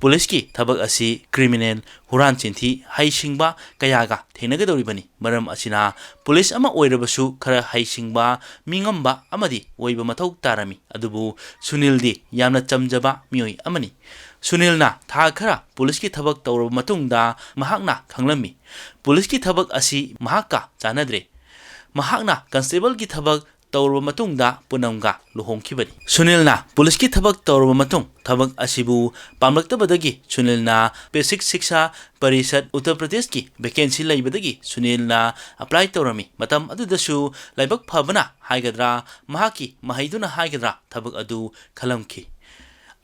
ꯄꯨꯂꯤꯁꯀꯤ ꯊꯕꯛ ꯑꯁꯤ ꯀ꯭ꯔꯤꯃꯤꯅꯦꯜ, ꯍꯨꯔꯥꯟ ꯆꯤꯟꯊꯤ, ꯍꯩꯁꯤꯡꯕ ꯀꯌꯥꯒ ꯊꯦꯡꯅꯒꯗꯧꯔꯤꯕꯅꯤ꯫ ꯃꯔꯝ ꯑꯁꯤꯅ ꯄꯨꯂꯤꯁ ꯑꯃ ꯑꯣꯏꯔꯕꯁꯨ ꯈꯔ ꯍꯩꯁꯤꯡꯕ, ꯃꯤꯉꯝꯕ ꯑꯃꯗꯤ ꯑꯣꯏꯕ ꯃꯊꯧ ꯇꯥꯔꯝꯃꯤ꯫ ꯑꯗꯨꯕꯨ ꯁꯨꯅꯤꯜꯗꯤ ꯌꯥꯝꯅ ꯆꯝꯖꯕ ꯃꯤꯑꯣꯏ ꯑꯃꯅꯤ꯫ ꯁꯨꯅꯤꯜꯅ ꯊꯥ ꯈꯔ ꯄꯨꯂꯤꯁꯀꯤ ꯊꯕꯛ ꯇꯧꯔꯕ ꯃꯇꯨꯡꯗ ꯃꯍꯥꯛꯅ ꯈꯪꯂꯝꯃꯤ ꯄꯨꯂꯤꯁꯀꯤ ꯊꯕꯛ ꯑꯁꯤ ꯃꯍꯥꯛꯀ ꯆꯥꯟꯅꯗ꯭ꯔꯦ꯫ ꯃꯍꯥꯛꯅ ꯀꯟꯁꯇꯦꯕꯜꯒꯤ ꯊꯕꯛ ꯇꯧꯔꯕ ꯃꯇꯨꯡꯗ ꯄꯨꯅꯝꯒ ꯂꯨꯍꯣꯡꯈꯤꯕꯅꯤ꯫ ꯁꯨꯅꯤꯜꯅ ꯄꯨꯂꯤꯁꯀꯤ ꯊꯕꯛ ꯇꯧꯔꯕ ꯃꯇꯨꯡ ꯊꯕꯛ ꯑꯁꯤꯕꯨ ꯄꯥꯝꯂꯛꯇꯕꯗꯒꯤ ꯁꯨꯅꯤꯜꯅ ꯕꯦꯁꯤꯛ ꯁꯤꯛꯁꯥ ꯄꯔꯤꯁꯠ ꯎꯠꯇꯔ ꯄ꯭ꯔꯗꯦꯁꯀꯤ ꯚꯦꯀꯦꯟꯁꯤ ꯂꯩꯕꯗꯒꯤ ꯁꯨꯅꯤꯜꯅ ꯑꯦꯄ꯭ꯂꯥꯏ ꯇꯧꯔꯝꯃꯤ꯫ ꯃꯇꯝ ꯑꯗꯨꯗꯁꯨ ꯂꯥꯏꯕꯛ ꯐꯕꯅ ꯍꯥꯏꯒꯗ꯭ꯔꯥ ꯃꯍꯥꯛꯀꯤ ꯃꯍꯩꯗꯨꯅ ꯍꯥꯏꯒꯗ꯭ꯔꯥ ꯊꯕꯛ ꯑꯗꯨ ꯈꯜꯂꯝꯈꯤ꯫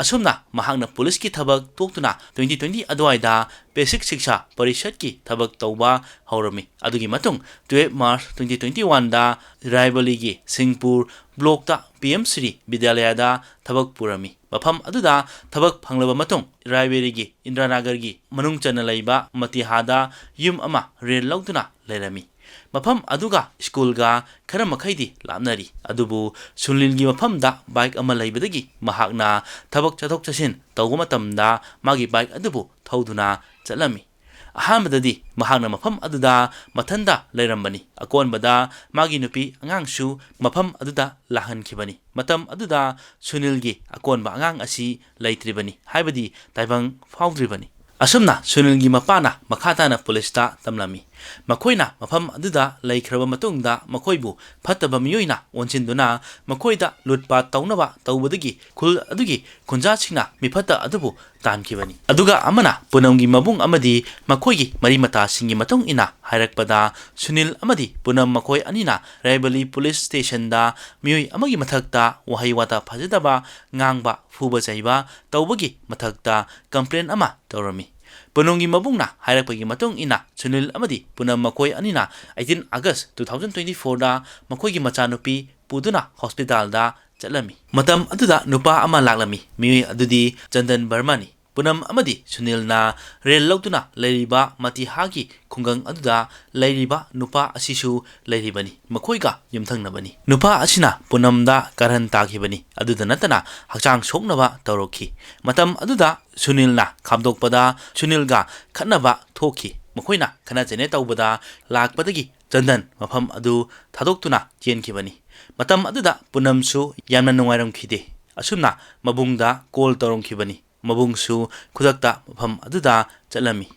ꯑꯁꯨꯝꯅ ꯃꯍꯥꯛꯅ ꯄꯨꯂꯤꯁꯀꯤ ꯊꯕꯛ ꯇꯣꯛꯇꯨꯅ 2020 ꯑꯗꯨꯋꯥꯏꯗ ꯕꯦꯁꯤꯛ ꯁꯤꯛꯁꯥ ꯄꯔꯤꯁꯠꯀꯤ ꯊꯕꯛ ꯇꯧꯕ ꯍꯧꯔꯝꯃꯤ꯫ ꯑꯗꯨꯒꯤ ꯃꯇꯨꯡ 12 ꯃꯥꯔꯆ 2021ꯗ ꯔꯥꯏꯕꯂꯤꯒꯤ ꯁꯤꯡꯄꯨꯔ ꯕ꯭ꯂꯣꯛꯇ PM ꯁ꯭ꯔꯤ ꯕꯤꯗ꯭ꯌꯥꯂꯌꯗ ꯊꯕꯛ ꯄꯨꯔꯝꯃꯤ꯫ ꯃꯐꯝ ꯑꯗꯨꯗ ꯊꯕꯛ ꯐꯪꯂꯕ ꯃꯇꯨꯡ ꯔꯥꯏꯕꯦꯔꯤꯒꯤ ꯏꯟꯗ꯭ꯔꯥꯅꯒꯔꯒꯤ ꯃꯅꯨꯡ ꯆꯟꯅ ꯂꯩꯕ ꯃꯇꯤꯍꯥꯗ ꯌꯨꯝ ꯑꯃ ꯔꯦꯟ ꯂꯧꯗꯨꯅ ꯂꯩꯔꯝꯃꯤ꯫ ꯃꯐꯝ ꯑꯗꯨꯒ ꯁ꯭ꯀꯨꯜꯒ ꯈꯔ ꯃꯈꯩꯗꯤ ꯂꯥꯞꯅꯔꯤ꯫ ꯑꯗꯨꯕꯨ ꯁꯨꯅꯤꯜꯒꯤ ꯃꯐꯝꯗ ꯕꯥꯏꯛ ꯑꯃ ꯂꯩꯕꯗꯒꯤ ꯃꯍꯥꯛꯅ ꯊꯕꯛ ꯆꯠꯊꯣꯛ ꯆꯠꯁꯤꯟ ꯇꯧꯕ ꯃꯇꯝꯗ ꯃꯥꯒꯤ ꯕꯥꯏꯛ ꯑꯗꯨꯕꯨ ꯊꯧꯗꯨꯅ ꯆꯠꯂꯝꯃꯤ꯫ ꯑꯍꯥꯟꯕꯗꯗꯤ ꯃꯍꯥꯛꯅ ꯃꯐꯝ ꯑꯗꯨꯗ ꯃꯊꯟꯇ ꯂꯩꯔꯝꯕꯅꯤ꯫ ꯑꯀꯣꯟꯕꯗ ꯃꯥꯒꯤ ꯅꯨꯄꯤ ꯑꯉꯥꯡꯁꯨ ꯃꯐꯝ ꯑꯗꯨꯗ ꯂꯥꯛꯍꯟꯈꯤꯕꯅꯤ꯫ ꯃꯇꯝ ꯑꯗꯨꯗ ꯁꯨꯅꯤꯜꯒꯤ ꯑꯀꯣꯟꯕ ꯑꯉꯥꯡ ꯑꯁꯤ ꯂꯩꯇ꯭ꯔꯤꯕꯅꯤ, ꯍꯥꯏꯕꯗꯤ ꯇꯥꯏꯕꯪ ꯐꯥꯎꯗ꯭ꯔꯤꯕꯅꯤ꯫ ꯑꯁꯨꯝꯅ ꯁꯨꯅꯤꯜꯒꯤ ꯃꯄꯥꯅ ꯃꯈꯥ ꯇꯥꯅ ꯄꯨꯂꯤꯁꯇ ꯇꯝꯂꯝꯃꯤ꯫ ꯃꯈꯣꯏꯅ ꯃꯐꯝ ꯑꯗꯨꯗ ꯂꯩꯈ꯭ꯔꯕ ꯃꯇꯨꯡꯗ ꯃꯈꯣꯏꯕꯨ ꯐꯠꯇꯕ ꯃꯤꯑꯣꯏꯅ ꯑꯣꯟꯁꯤꯟꯗꯨꯅ ꯃꯈꯣꯏꯗ ꯂꯨꯠꯄꯥꯠ ꯇꯧꯅꯕ ꯇꯧꯕꯗꯒꯤ ꯈꯨꯜ ꯑꯗꯨꯒꯤ ꯈꯨꯟꯖꯥꯁꯤꯡꯅ ꯃꯤꯐꯠꯇ ꯑꯗꯨꯕꯨ ꯇꯥꯟꯈꯤꯕꯅꯤ꯫ ꯑꯗꯨꯒ ꯑꯃꯅ ꯄꯨꯅꯝꯒꯤ ꯃꯕꯨꯡ ꯑꯃꯗꯤ ꯃꯈꯣꯏꯒꯤ ꯃꯔꯤ ꯃꯇꯥꯁꯤꯡꯒꯤ ꯃꯇꯨꯡ ꯏꯟꯅ ꯍꯥꯏꯔꯛꯄꯗ ꯁꯨꯅꯤꯜ ꯑꯃꯗꯤ ꯄꯨꯅꯝ ꯃꯈꯣꯏ ꯑꯅꯤꯅ ꯔꯥꯏꯕꯂꯤ ꯄꯨꯂꯤꯁ ꯁ꯭ꯇꯦꯁꯟꯗ ꯃꯤꯑꯣꯏ ꯑꯃꯒꯤ ꯃꯊꯛꯇ ꯋꯥꯍꯩ ꯋꯥꯇꯥ ꯐꯖꯗꯕ ꯉꯥꯡꯕ, ꯐꯨꯕ ꯆꯩꯕ ꯇꯧꯕꯒꯤ ꯃꯊꯛꯇ ꯀꯝꯄ꯭ꯂꯦꯟ ꯑꯃ ꯇꯧꯔꯝꯃꯤ꯫ ꯄꯨꯅꯝꯒꯤ ꯃꯕꯨꯡꯅ ꯍꯥꯏꯔꯛꯄꯒꯤ ꯃꯇꯨꯡ ꯏꯟꯅ ꯁꯨꯅꯤꯜ ꯑꯃꯗꯤ ꯄꯨꯅꯝ ꯃꯈꯣꯏ ꯑꯅꯤꯅ 18 ꯑꯥꯒꯁ 2024ꯗ ꯃꯈꯣꯏꯒꯤ ꯃꯆꯥꯅꯨꯄꯤ ꯄꯨꯗꯨꯅ ꯍꯣꯁꯄꯤꯇꯥꯜꯗ ꯆꯠꯂꯝꯃꯤ꯫ ꯃꯇꯝ ꯑꯗꯨꯗ ꯅꯨꯄꯥ ꯑꯃ ꯂꯥꯛꯂꯝꯃꯤ꯫ ꯃꯤꯑꯣꯏ ꯑꯗꯨꯗꯤ ꯆꯟꯗꯟ ꯕꯔꯃꯥꯅꯤ꯫ ꯄꯨꯅꯝ ꯑꯃꯗꯤ ꯁꯨꯅꯤꯜꯅ ꯔꯦꯟ ꯂꯧꯗꯨꯅ ꯂꯩꯔꯤꯕ ꯃꯇꯤꯍꯥꯒꯤ ꯈꯨꯡꯒꯪ ꯑꯗꯨꯗ ꯂꯩꯔꯤꯕ ꯅꯨꯄꯥ ꯑꯁꯤꯁꯨ ꯂꯩꯔꯤꯕꯅꯤ꯫ ꯃꯈꯣꯏꯒ ꯌꯨꯝꯊꯪꯅꯕꯅꯤ꯫ ꯅꯨꯄꯥ ꯑꯁꯤꯅ ꯄꯨꯅꯝꯗ ꯀꯥꯔꯟ ꯇꯥꯈꯤꯕꯅꯤ꯫ ꯑꯗꯨꯗ ꯅꯠꯇꯅ ꯍꯛꯆꯥꯡ ꯁꯣꯛꯅꯕ ꯇꯧꯔꯛꯈꯤ꯫ ꯃꯇꯝ ꯑꯗꯨꯗ ꯁꯨꯅꯤꯜꯅ ꯈꯥꯝꯗꯣꯛꯄꯗ ꯁꯨꯅꯤꯜꯒ ꯈꯠꯅꯕ ꯊꯣꯛꯈꯤ꯫ ꯃꯈꯣꯏꯅ ꯈꯠꯅ ꯆꯩꯅ ꯇꯧꯕꯗ ꯂꯥꯛꯄꯗꯒꯤ ꯆꯟꯗꯟ ꯃꯐꯝ ꯑꯗꯨ ꯊꯥꯗꯣꯛꯇꯨꯅ ꯆꯦꯟꯈꯤꯕꯅꯤ꯫ ꯃꯇꯝ ꯑꯗꯨꯗ ꯄꯨꯅꯝꯁꯨ ꯌꯥꯝꯅ ꯅꯨꯡꯉꯥꯏꯔꯝꯈꯤꯗꯦ꯫ ꯑꯁꯨꯝꯅ ꯃꯕꯨꯡꯗ ꯀꯣꯜ ꯇꯧꯔꯝꯈꯤꯕꯅꯤ꯫ ꯃꯕꯨꯡꯁꯨ ꯈꯨꯗꯛꯇ ꯃꯐꯝ ꯑꯗꯨꯗ ꯆꯠꯂꯝꯃꯤ꯫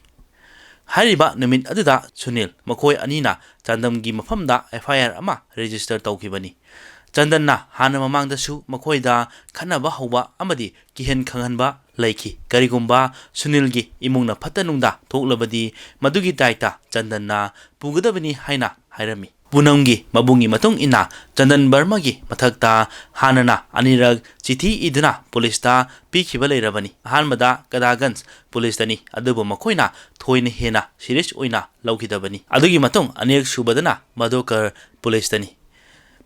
ꯍꯥꯏꯔꯤꯕ ꯅꯨꯃꯤꯠ ꯑꯗꯨꯗ ꯁꯨꯅꯤꯜ ꯃꯈꯣꯏ ꯑꯅꯤꯅ ꯆꯥꯟꯗꯝꯒꯤ ꯃꯐꯝꯗ FIR ꯑꯃ ꯔꯦꯖꯤꯁꯇꯔ ꯇꯧꯈꯤꯕꯅꯤ꯫ ꯆꯟꯗꯟꯅ ꯍꯥꯟꯅ ꯃꯃꯥꯡꯗꯁꯨ ꯃꯈꯣꯏꯗ ꯈꯠꯅꯕ ꯍꯧꯕ ꯑꯃꯗꯤ ꯀꯤꯍꯟ ꯈꯪꯍꯟꯕ ꯂꯩꯈꯤ꯫ ꯀꯔꯤꯒꯨꯝꯕ ꯁꯨꯅꯤꯜꯒꯤ ꯏꯃꯨꯡꯅ ꯐꯠꯇ ꯅꯨꯡꯗ ꯊꯣꯛꯂꯕꯗꯤ ꯃꯗꯨꯒꯤ ꯗꯥꯏꯇ ꯆꯟꯗꯟꯅ ꯄꯨꯒꯗꯕꯅꯤ ꯍꯥꯏꯅ ꯍꯥꯏꯔꯝꯃꯤ꯫ ꯄꯨꯅꯝꯒꯤ ꯃꯕꯨꯡꯒꯤ ꯃꯇꯨꯡ ꯏꯟꯅ ꯆꯟꯗꯟ ꯕꯔꯃꯥꯒꯤ ꯃꯊꯛꯇ ꯍꯥꯟꯅꯅ ꯑꯅꯤꯔꯛ ꯆꯤꯊꯤ ꯏꯗꯨꯅ ꯄꯨꯂꯤꯁꯇ ꯄꯤꯈꯤꯕ ꯂꯩꯔꯕꯅꯤ꯫ ꯑꯍꯥꯟꯕꯗ ꯀꯗꯥꯒꯟꯖ ꯄꯨꯂꯤꯁꯇꯅꯤ, ꯑꯗꯨꯕꯨ ꯃꯈꯣꯏꯅ ꯊꯣꯏꯅ ꯍꯦꯟꯅ ꯁꯤꯔꯤꯌꯁ ꯑꯣꯏꯅ ꯂꯧꯈꯤꯗꯕꯅꯤ꯫ ꯑꯗꯨꯒꯤ ꯃꯇꯨꯡ ꯑꯅꯤꯔꯛ ꯁꯨꯕꯗꯅ ꯃꯙꯣꯀꯔ ꯄꯨꯂꯤꯁꯇꯅꯤ꯫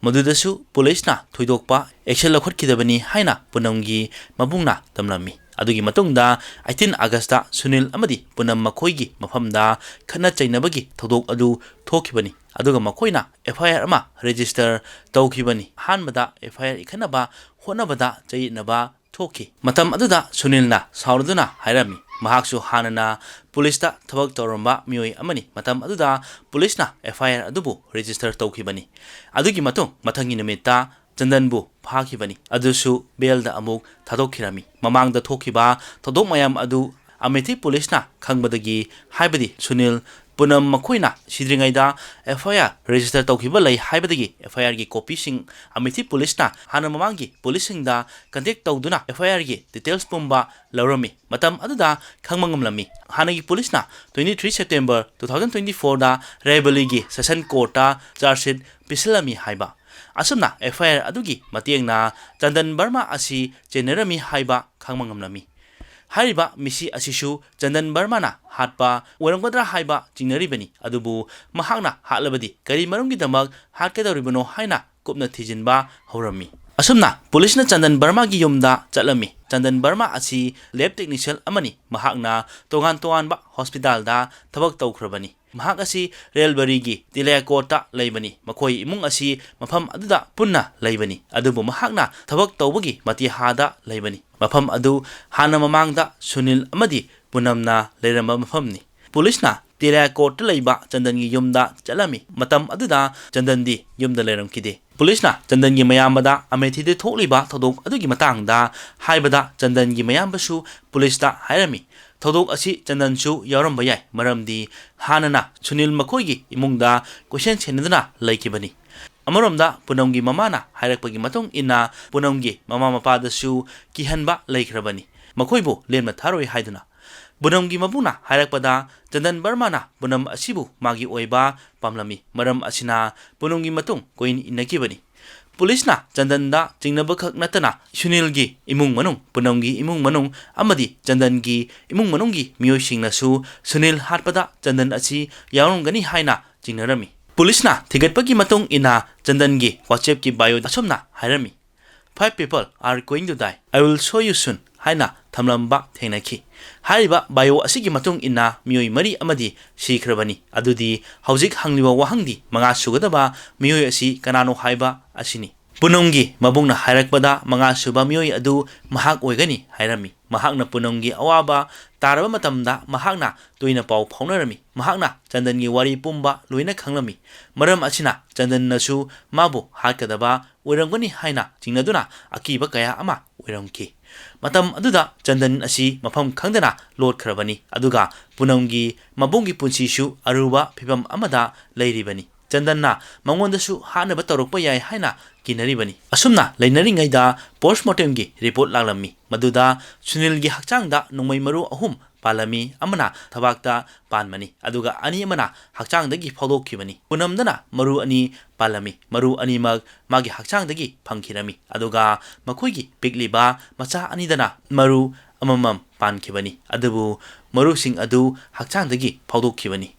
ꯃꯗꯨꯗꯁꯨ ꯄꯨꯂꯤꯁꯅ ꯊꯣꯏꯗꯣꯛꯄ ꯑꯦꯛꯁꯟ ꯂꯧꯈꯠꯈꯤꯗꯕꯅꯤ ꯍꯥꯏꯅ ꯄꯨꯅꯝꯒꯤ ꯃꯕꯨꯡꯅ ꯇꯝꯂꯝꯃꯤ꯫ ꯑꯗꯨꯒꯤ ꯃꯇꯨꯡꯗ 18 ꯑꯥꯒꯁꯇ ꯁꯨꯅꯤꯜ ꯑꯃꯗꯤ ꯄꯨꯅꯝ ꯃꯈꯣꯏꯒꯤ ꯃꯐꯝꯗ ꯈꯠꯅ ꯆꯩꯅꯕꯒꯤ ꯊꯧꯗꯣꯛ ꯑꯗꯨ ꯊꯣꯛꯈꯤꯕꯅꯤ ꯑꯗꯨꯒ ꯃꯈꯣꯏꯅ FIR ꯑꯃ ꯔꯦꯖꯤꯁꯇꯔ ꯇꯧꯈꯤꯕꯅꯤ ꯑꯍꯥꯟꯕꯗ FIR ꯏꯈꯠꯅꯕ ꯍꯣꯠꯅꯕꯗ ꯆꯌꯦꯠꯅꯕ ꯊꯣꯛꯈꯤ ꯃꯇꯝ ꯑꯗꯨꯗ ꯁꯨꯅꯤꯜꯅ ꯁꯥꯎꯔꯗꯨꯅ ꯍꯥꯏꯔꯝꯃꯤ ꯃꯍꯥꯛꯁꯨ ꯍꯥꯟꯅꯅ ꯄꯨꯂꯤꯁꯇ ꯊꯕꯛ ꯇꯧꯔꯝꯕ ꯃꯤꯑꯣꯏ ꯑꯃꯅꯤ ꯃꯇꯝ ꯑꯗꯨꯗ ꯄꯨꯂꯤꯁꯅ FIR ꯑꯗꯨꯕꯨ ꯔꯦꯖꯤꯁꯇꯔ ꯇꯧꯈꯤꯕꯅꯤ ꯑꯗꯨꯒꯤ ꯃꯇꯨꯡ ꯃꯊꯪꯒꯤ ꯅꯨꯃꯤꯠꯇ ꯆꯟꯗꯟꯕꯨ ꯐꯥꯈꯤꯕꯅꯤ ꯑꯗꯨꯁꯨ ꯕꯦꯜꯗ ꯑꯃꯨꯛ ꯊꯥꯗꯣꯛꯈꯤꯔꯝꯃꯤ ꯃꯃꯥꯡꯗ ꯊꯣꯛꯈꯤꯕ ꯊꯧꯗꯣꯛ ꯃꯌꯥꯝ ꯑꯗꯨ ꯑꯃꯦꯊꯤ ꯄꯨꯂꯤꯁꯅ ꯈꯪꯕꯗꯒꯤ ꯍꯥꯏꯕꯗꯤ ꯁꯨꯅꯤꯜ ꯄꯨꯅꯝ ꯃꯈꯣꯏꯅ ꯁꯤꯗ꯭ꯔꯤꯉꯩꯗ FIR ꯔꯦꯖꯤꯁꯇꯔ ꯇꯧꯈꯤꯕ ꯂꯩ ꯍꯥꯏꯕꯗꯒꯤ FIRꯒꯤ ꯀꯣꯄꯤꯁꯤꯡ ꯑꯃꯦꯊꯤ ꯄꯨꯂꯤꯁꯅ ꯍꯥꯟꯅ ꯃꯃꯥꯡꯒꯤ ꯄꯨꯂꯤꯁꯁꯤꯡꯗ ꯀꯟꯇꯦꯛ ꯇꯧꯗꯨꯅ FIRꯒꯤ ꯗꯤꯇꯦꯜꯁ ꯄꯨꯝꯕ ꯂꯧꯔꯝꯃꯤ ꯃꯇꯝ ꯑꯗꯨꯗ ꯈꯪꯕ ꯉꯝꯂꯝꯃꯤ ꯍꯥꯟꯅꯒꯤ ꯄꯨꯂꯤꯁꯅ 23 ꯁꯦꯞꯇꯦꯝꯕꯔ 2024ꯗ ꯔꯥꯏꯕꯦꯂꯤꯒꯤ ꯁꯦꯁꯟ ꯀꯣꯔꯠꯇ ꯆꯥꯔꯖꯁꯤꯠ ꯄꯤꯁꯤꯜꯂꯝꯃꯤ ꯍꯥꯏꯕ ꯑꯁꯨꯝꯅ FIR ꯑꯗꯨꯒꯤ ꯃꯇꯦꯡꯅ ꯆꯟꯗꯟ ꯕꯔꯃꯥ ꯑꯁꯤ ꯆꯦꯟꯅꯔꯝꯃꯤ ꯍꯥꯏꯕ ꯈꯪꯕ ꯉꯝꯂꯝꯃꯤ ꯍꯥꯏꯔꯤꯕ ꯃꯤꯁꯤ ꯑꯁꯤꯁꯨ ꯆꯟꯗꯟ ꯕꯔꯃꯥꯅ ꯍꯥꯠꯄ ꯑꯣꯏꯔꯝꯒꯗ꯭ꯔꯥ ꯍꯥꯏꯕ ꯆꯤꯡꯅꯔꯤꯕꯅꯤ ꯑꯗꯨꯕꯨ ꯃꯍꯥꯛꯅ ꯍꯥꯠꯂꯕꯗꯤ ꯀꯔꯤ ꯃꯔꯝꯒꯤꯗꯃꯛ ꯍꯥꯠꯀꯗꯧꯔꯤꯕꯅꯣ ꯍꯥꯏꯅ ꯀꯨꯞꯅ ꯊꯤꯖꯤꯟꯕ ꯍꯧꯔꯝꯃꯤ ꯑꯁꯨꯝꯅ ꯄꯨꯂꯤꯁꯅ ꯆꯟꯗꯟ ꯕꯔꯃꯥꯒꯤ ꯌꯨꯝꯗ ꯆꯠꯂꯝꯃꯤ ꯆꯟꯗꯟ ꯕꯔꯃꯥ ꯑꯁꯤ ꯂꯦꯕ ꯇꯦꯛꯅꯤꯁꯤꯌꯟ ꯑꯃꯅꯤ ꯃꯍꯥꯛꯅ ꯇꯣꯉꯥꯟ ꯇꯣꯉꯥꯟꯕ ꯍꯣꯁꯄꯤꯇꯥꯜꯗ ꯊꯕꯛ ꯇꯧꯈ꯭ꯔꯕꯅꯤ ꯃꯍꯥꯛ ꯑꯁꯤ ꯔꯦꯜꯕꯔꯤꯒꯤ ꯇꯤꯂꯦꯀꯣꯠꯇ ꯂꯩꯕꯅꯤ ꯃꯈꯣꯏ ꯏꯃꯨꯡ ꯑꯁꯤ ꯃꯐꯝ ꯑꯗꯨꯗ ꯄꯨꯟꯅ ꯂꯩꯕꯅꯤ ꯑꯗꯨꯕꯨ ꯃꯍꯥꯛꯅ ꯊꯕꯛ ꯇꯧꯕꯒꯤ ꯃꯇꯤꯍꯥꯗ ꯂꯩꯕꯅꯤ ꯃꯐꯝ ꯑꯗꯨ ꯍꯥꯟꯅ ꯃꯃꯥꯡꯗ ꯁꯨꯅꯤꯜ ꯑꯃꯗꯤ ꯄꯨꯅꯝꯅ ꯂꯩꯔꯝꯕ ꯃꯐꯝꯅꯤ ꯄꯨꯂꯤꯁꯅ ꯇꯤꯂꯦꯀꯣꯠꯇ ꯂꯩꯕ ꯆꯟꯗꯟꯒꯤ ꯌꯨꯝꯗ ꯆꯠꯂꯝꯃꯤ ꯃꯇꯝ ꯑꯗꯨꯗ ꯆꯟꯗꯟꯗꯤ ꯌꯨꯝꯗ ꯂꯩꯔꯝꯈꯤꯗꯦ ꯄꯨꯂꯤꯁꯅ ꯆꯟꯗꯟꯒꯤ ꯃꯌꯥꯝꯕꯗ ꯑꯃꯦꯊꯤꯗ ꯊꯣꯛꯂꯤꯕ ꯊꯧꯗꯣꯛ ꯑꯗꯨꯒꯤ ꯃꯇꯥꯡꯗ ꯍꯥꯏꯕꯗ ꯆꯟꯗꯟꯒꯤ ꯃꯌꯥꯝꯕꯁꯨ ꯄꯨꯂꯤꯁꯇ ꯍꯥꯏꯔꯝꯃꯤ ꯊꯧꯗꯣꯛ ꯑꯁꯤ ꯆꯟꯗꯟꯁꯨ ꯌꯥꯎꯔꯝꯕ ꯌꯥꯏ ꯃꯔꯝꯗꯤ ꯍꯥꯟꯅꯅ ꯁꯨꯅꯤꯜ ꯃꯈꯣꯏꯒꯤ ꯏꯃꯨꯡꯗ ꯀꯣꯏꯁꯦꯟ ꯁꯦꯟꯅꯗꯨꯅ ꯂꯩꯈꯤꯕꯅꯤ ꯑꯃꯔꯣꯝꯗ ꯄꯨꯅꯝꯒꯤ ꯃꯃꯥꯅ ꯍꯥꯏꯔꯛꯄꯒꯤ ꯃꯇꯨꯡ ꯏꯟꯅ ꯄꯨꯅꯝꯒꯤ ꯃꯃꯥ ꯃꯄꯥꯗꯁꯨ ꯀꯤꯍꯟꯕ ꯂꯩꯈ꯭ꯔꯕꯅꯤ ꯃꯈꯣꯏꯕꯨ ꯂꯦꯝꯅ ꯊꯥꯔꯣꯏ ꯍꯥꯏꯗꯨꯅ ꯄꯨꯅꯝꯒꯤ ꯃꯕꯨꯡꯅ ꯍꯥꯏꯔꯛꯄꯗ ꯆꯟꯗꯟ ꯕꯔꯃꯥꯅ ꯄꯨꯅꯝ ꯑꯁꯤꯕꯨ ꯃꯥꯒꯤ ꯑꯣꯏꯕ ꯄꯥꯝꯂꯝꯃꯤ ꯃꯔꯝ ꯑꯁꯤꯅ ꯄꯨꯅꯝꯒꯤ ꯃꯇꯨꯡ ꯀꯣꯏꯅ ꯏꯟꯅꯈꯤꯕꯅꯤ ꯄꯨꯂꯤꯁꯅ ꯆꯟꯗꯟꯗ ꯆꯤꯡꯅꯕꯈꯛ ꯅꯠꯇꯅ ꯁꯨꯅꯤꯜꯒꯤ ꯏꯃꯨꯡ ꯃꯅꯨꯡ ꯄꯨꯅꯝꯒꯤ ꯏꯃꯨꯡ ꯃꯅꯨꯡ ꯑꯃꯗꯤ ꯆꯟꯗꯟꯒꯤ ꯏꯃꯨꯡ ꯃꯅꯨꯡꯒꯤ ꯃꯤꯑꯣꯏꯁꯤꯡꯅꯁꯨ ꯁꯨꯅꯤꯜ ꯍꯥꯠꯄꯗ ꯆꯟꯗꯟ ꯑꯁꯤ ꯌꯥꯎꯔꯝꯒꯅꯤ ꯍꯥꯏꯅ ꯆꯤꯡꯅꯔꯝꯃꯤ ꯄꯨꯂꯤꯁꯅ ꯊꯤꯒꯠꯄꯒꯤ ꯃꯇꯨꯡ ꯏꯟꯅ ꯆꯟꯗꯟꯒꯤ ꯋꯥꯆꯦꯞꯀꯤ ꯕꯥꯏꯑꯣꯗ ꯑꯁꯨꯝꯅ ꯍꯥꯏꯔꯝꯃꯤ 5 people are going to die I will show you soon 하이나 탐람바 탱나키 하리바 바이오 아시기 마tung 인나 미오이 머리 아마디 시크라바니 아두디 하우직 항리와 와항디 망아 수가다바 미오이 아시 까나노 하이바 아시니 Punonggi mabungna hairakbada mga suba miyoy adu mahak oigani hairami mahakna punonggi awaba taraba matamda mahakna tuina pau phaunarami mahakna chandangi wari pumba loina khanglami maram asina chandan nasu mabu hakadaba oiramgani haina chingnaduna akiba kaya ama oiramki matam aduda chandan asi mafam khangdana lot khrabani aduga punonggi mabunggi punsisu aruba phibam amada leiribani Chandanna mangondasu hanaba torokpa yai haina kinaribani asumna leinaringaida postmortemgi report laglammi maduda Sunilgi hakchangda nongmai maru ahum palami amana thabakta panmani aduga ani amana hakchangdagi phawdokkibani punamdana maru ani palami maru ani magi hakchangdagi phangkhirami aduga makhoigi pikliba macha anidana maru amamam pankibani adubu marusing adu hakchangdagi phawdokkibani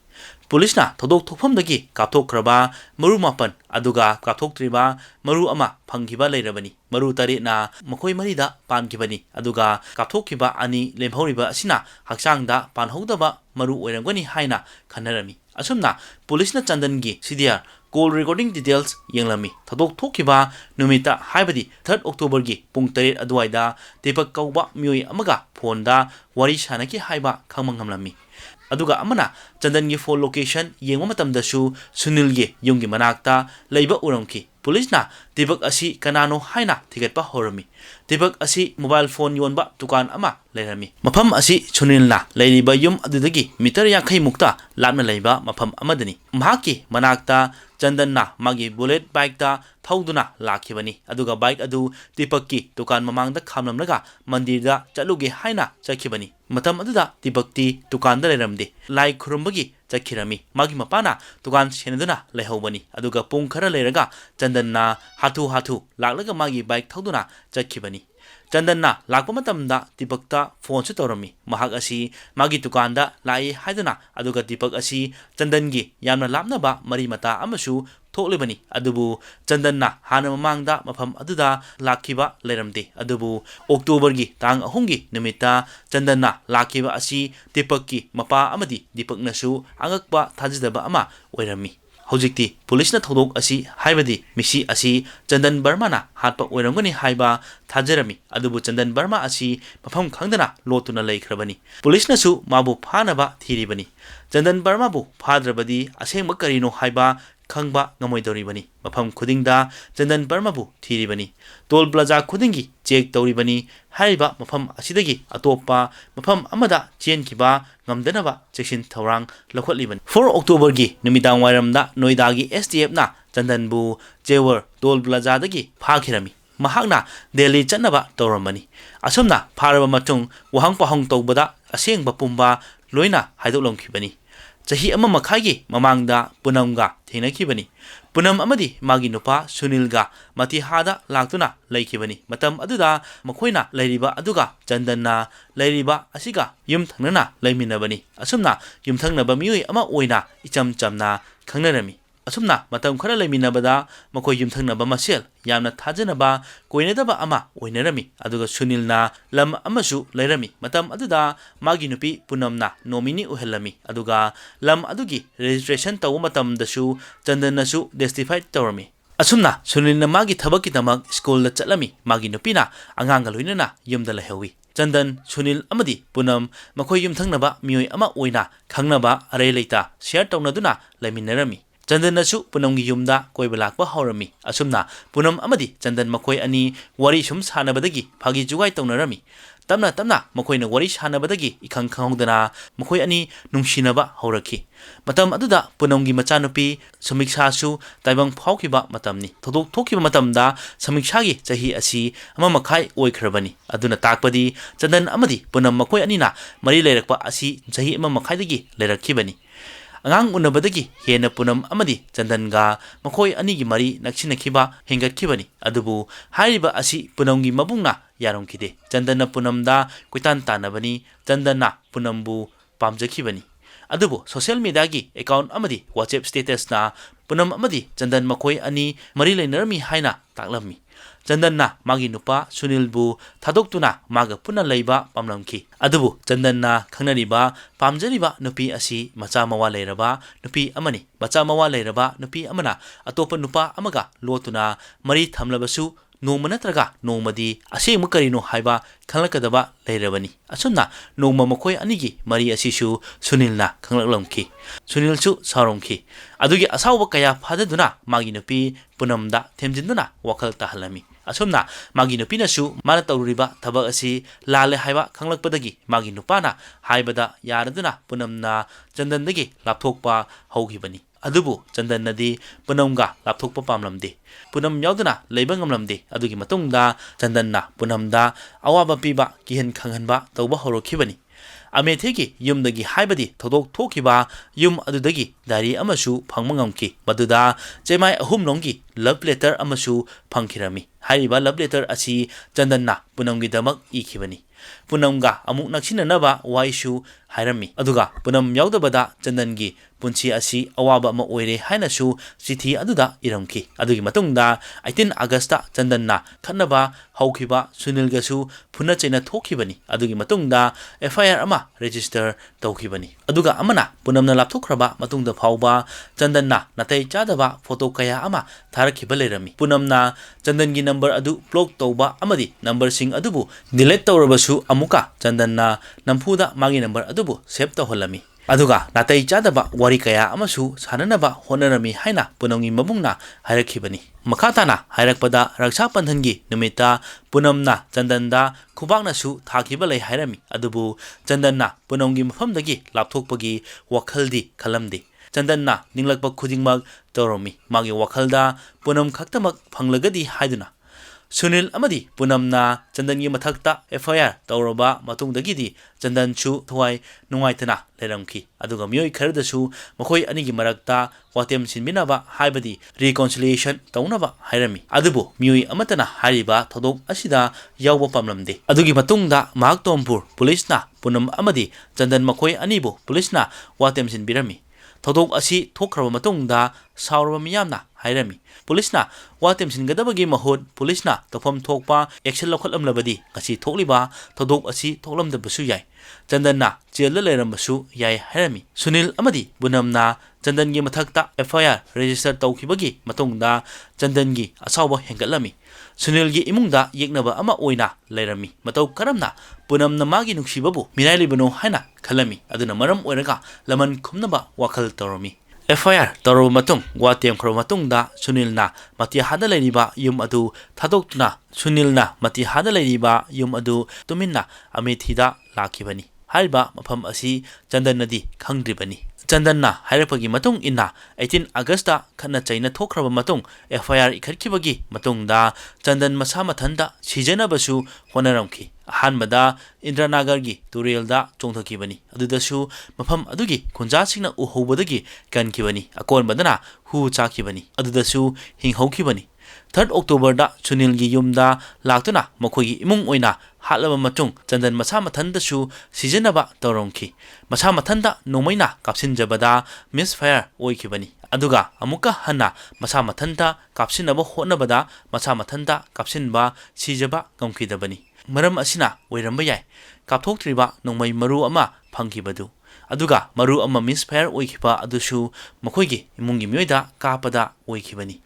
Pulisna thodok thokphamdagi kapthokkraba maru mapan aduga kapthoktriba maru ama phangkiba leirabani maru taretna makhoi marida pankibani aduga kapthokkiba ani lemhoriba asina hakchangda panhodaba maru oiramgani haina khanarami asumna pulisna chandangi CDR call recording details yenglami thodok thokkiba numita haibadi 3 October gi pung 3 aduaida Deepak kauba mioi amaga phonda wari sanaki haiba khangmangamlami aduga amana chandangi phone location yengma matamdasu Sunilgi yunggi manakta leiba uramki pulisna Deepak asi kanano haina thigatpa horami Deepak asi mobile phone yonba dukan ama leirami mafam asi Sunilna leiriba yum adudagi meter 50 mukta lapna leiba mafam amadani mahaki manakta Chandanna magi bullet bike ta thauduna lakhibani aduga bike adu Deepakki dukan mamangda khamlamnaga mandirda chaluge haina chakhibani matam aduda Deepakti dukanda leramde lai khurumbagi chakhirami magi mapana dukan senaduna lehobani aduga pung khara leiraga Chandanna hatu laklaga magi bike thauduna chakhibani Chandanna lakpa matamda Deepakta phone su torami mahak asi magi dukanda lai haiduna aduga Deepak asi Chandangi yamna lapnaba mari mata amasu थोक्लिबनी अदुबु चंदनना Hana ममांगदा मफम अदुदा लाखिबा लेरमदे अदुबु October की तांग अहुमगी निमित्ता चंदनना लाखिबा असी दीपक की मपा अमदी दीपकनसु अंगकपा थाजदबा अमा ओइरमी हौजिक्ति पुलिसना थौदोक असी हाइबदी मिसी असी चंदन बर्माना हातपा ओइरमगनी हाइबा थाजरमी अदुबु चंदन Burma असी मफम खंगदना लोतुना लैख्रबनी पुलिसनसु माबु फानबा थीरिबनी चंदन बर्माबु फाद्रबदी असेंग करिनो हाइबा खंगबा ngमोइदोरिबनी मफम खुदिंगदा चंदन बर्माबु थीरिबनी toll plaza खुदिंगी check तौरिबनी हाइबा मफम असिदगी अतोपा मफम अमदा चेनखिबा ngमदनबा चेक्सिन थौरांग लखोटलिबनी 4 October की नुमिदांग वायरमदा नोइदागी STF ना चंदनबु जेवर टोल प्लाजादगी फाखिरमी महागना दिल्ली चन्नबा तौरमनी असमना फारबा मतुंग वहांग पहंग तौबदा असेंगबा पुंबा लोइना हाइदोलमखिबनी चही अमा मखागी ममांगदा पुनमगा थेनखिबनी पुनम अमदी मागी नुपा सुनीलगा मतिहादा लाक्तुना लैखिबनी मतम अदुदा मखोइना लैरिबा अदुगा चंदनना लैरिबा असिगा युमथंगना लैमिनबनी असुमना युमथंगनबा मियुइ अमा ओइना इचम चमना खंगनरमी असुमना मतम खरा लैमिनबदा मखोइ युमथंगनबा मसेल यामना थाजनबा कोइनदबा अमा ओइनरमी अदुगा सुनीलना लम अमसु लैरमी मतम अदुदा मागी नुपी पुनमना नोमिनी उहलमी अदुगा लम अदुगी रजिस्ट्रेशन तौ मतमदसु चंदनसु डेस्टिफाइड तौरमी असुमना सुनीलना मागी थबकीदमक स्कूल चलमी मागी नुपीना अंगांगा लोइनना युमदा लैहवी चंदन सुनील अमदी पुनम मखोइ युमथंगनबा मियोइ अमा ओइना खंगनबा अरे लेता शेयर तौनदुना लैमिनरमी चंदनसु पुनमगी युमदा कोइबा लाक्पा हौरमी असुमना पुनम अमदी चंदन मखोइ अनि वरी सुम सानबदगी फागी जुगाई तौनरमी तमना तमना मखोइना वरी सानबदगी इखंग खंगदना मखोइ अनि नुंसिनबा हौरखी मतम अदुदा पुनमगी मचानुपी समीक्षासु ताइबंग फाउखिबा मतमनी थोदोक थोखिबा मतमदा समीक्षागी चही असि अमा मखाइ ओइखरबनी अदुना ताकपदी चंदन अमदी पुनम मखोइ अनिना मरी लेरकपा असि चही अमा मखाइदगी लेरखिबनी अंगांग उन्नबदगी हेन पुनम अमदी चंदनगा मखोइ अनिगी मरी नक्सिनखिबा हेंगतखिबनी अदुबु हारिबा असि पुनमगी मबुंगना यारमखिदे चंदनना पुनमदा कोइतान तानबनी चंदनना पुनमबु पामजखिबनी अदुबु सोशल मीडिया की अकाउंट अमदी WhatsApp स्टेटसना पुनम अमदी चंदन मखोइ अनि मरी लेनरमी हाइना ताकलमी चंदनना मागी नुपा सुनीलबु थादोक्तुना मागा पुना लैबा पामलमखि अदुबु चंदनना खंगनरिबा पामजरिबा नुपी असि मचा मवा लेरबा नुपी अमनी मचा मवा लेरबा नुपी अमना अतोप नुपा अमगा लोतुना मरी थमलबसु नोम नत्रगा नोमदी असेम करिनो हाइबा खंगलकदबा लेरबनी असुमना नोम मखोइ अनिगी मरी असिसु सुनीलना खंगलकलमखि सुनीलसु सारोंखि अदुगी असाउबा कया फाददुना मागी नुपी पुनमदा थेमजिन्दुना वखल ताहलमी असुमना मागी नुपीनसु माना तौरुरिबा थबक असि लाले हाइबा खंगलकपदगी मागी नुपाना हाइबदा यारदुना पुनमना चंदनदगी लापथोकपा हौगिबनी अदुबु चंदनदी पुनमगा लापथोकपा पामलमदे पुनम याउदुना लैबा ngमलमदे अदुगी मतुंगदा चंदनना पुनमदा अवाबा पीबा किहन खंगहनबा तौबा हौरखिबनी अमेथेगी युमदगी हाइबदी थोदोक थोखिबा युम अदुदगी डायरी अमसु फंगमंगमकी मदुदा चेमाय अहुमलोंगी लव लेटर अमसु फंखिरमी हाइबा लव लेटर असि चंदनना पुनमगी दमक इखिबनी पुनमगा अमुक नक्सिननबा वाइसु हाइरमी अदुगा पुनम याउदबदा चंदनगी पुंसी असि अवाबा अमा ओइरे हाइनसु चिठी अदुदा इरमकी अदुगी मतुंगदा 18 अगस्त चंदनना खन्नबा हौखिबा सुनीलगसु फुना चैना थोखिबनी अदुगी मतुंगदा FIR अमा रजिस्टर तौखिबनी अदुगा अमना पुनमना लापथोखरबा मतुंगदा फाउबा चंदनना नतै चादबा फोटो कया अमा थारखिबा लेरमी पुनमना चंदनगी नंबर अदु ब्लॉक तौबा अमदी नंबर सिंग अदुबु डिलीट तौरबसु अमुका चंदनना नंफुदा मागी नंबर अदुबु सेव तौहलमी अदुगा नातै चादबा वारी कया अमसु साननबा होनरमी हाइना पुनमगी मबुंगना हायरखिबनी मखाताना हायरकपदा रक्षा पंधनगी निमित्ता पुनमना चंदनदा खुबागनासु थाखिबा लै हायरमी अदुबु चंदनना पुनमगी मफमदगी लापथोकपगी वखलदी खलमदे चंदनना निंगलकपा खुदिंगमक तौरमी मागी वखलदा पुनम खक्तमक फंगलगदी हाइदुना सुनील अमदी पुनमना चंदनगी मथक्ता FIR तौरबा मतुंगदगिदी चंदनसु थवाई नुंगाइतना लेरमखि अदुगा मियोइ खरदसु मखोइ अनिगी मरक्ता वातेम सिनमिनाबा हाइबदी रिकॉन्सिलिएशन तौनबा हाइरमी अदुबु मियोइ अमतना हारिबा थोदोक असिदा यावबा पामलमदे अदुगी मतुंगदा मागतोमपुर पुलिसना पुनम अमदी चंदन मखोइ अनिबु पुलिसना वातेम सिनबिरमी थोदोक असि थोखरबा मतुंगदा sauraba miyamna hairami pulisna watem singadabagi mahut pulisna tofam thokpa action lokhalamlabadi ngasi thokliba thodok asi thoklamdabasu yai chandanna jela leirambasu yai hairami sunil amadi bunamna chandangi mathakta FIR register tawkhibagi matungda chandangi asawba hengatlami sunilgi imungda yeknaba ama oina leirami matau karamna punamna magi nungsibabu minailibano haina khalami aduna maram oiraga laman khumnaba wakhal tawrami FIR tawraba matung watem khro matungda sunilna mati hada leiriba yum adu thadoktuna sunilna mati hada leiriba yum adu tuminna amethida lakhibani haiba mafam asi chandanadi khangdribani chandanna hairapagi matung inna 18 August khana chaina thokraba matung FIR ikharkibagi matungda chandan masa mathanda sijanabasu honaramki ahanbada Indranagargi turelda chongthakibani adudasu mafam adugi khunjasingna uhobadagi kankibani akonbadana hu chakibani adudasu hinghaukibani 3 October da Sunilgi yumda laktuna makogi imung oina hatlaba matung chandan masa mathandasu sijanaba tawrongki masa mathanda nomaina kapsinjabada misfire oikibani aduga amuka hana masa mathanda kapsinaba hotnabada masa mathanda kapsinba sijaba gamkidabani maram asina oiramba yai kapthoktriba nongmai maru ama phangkibadu aduga maru ama misfire oikiba adusu makoigi imungi myoida kapada oikibani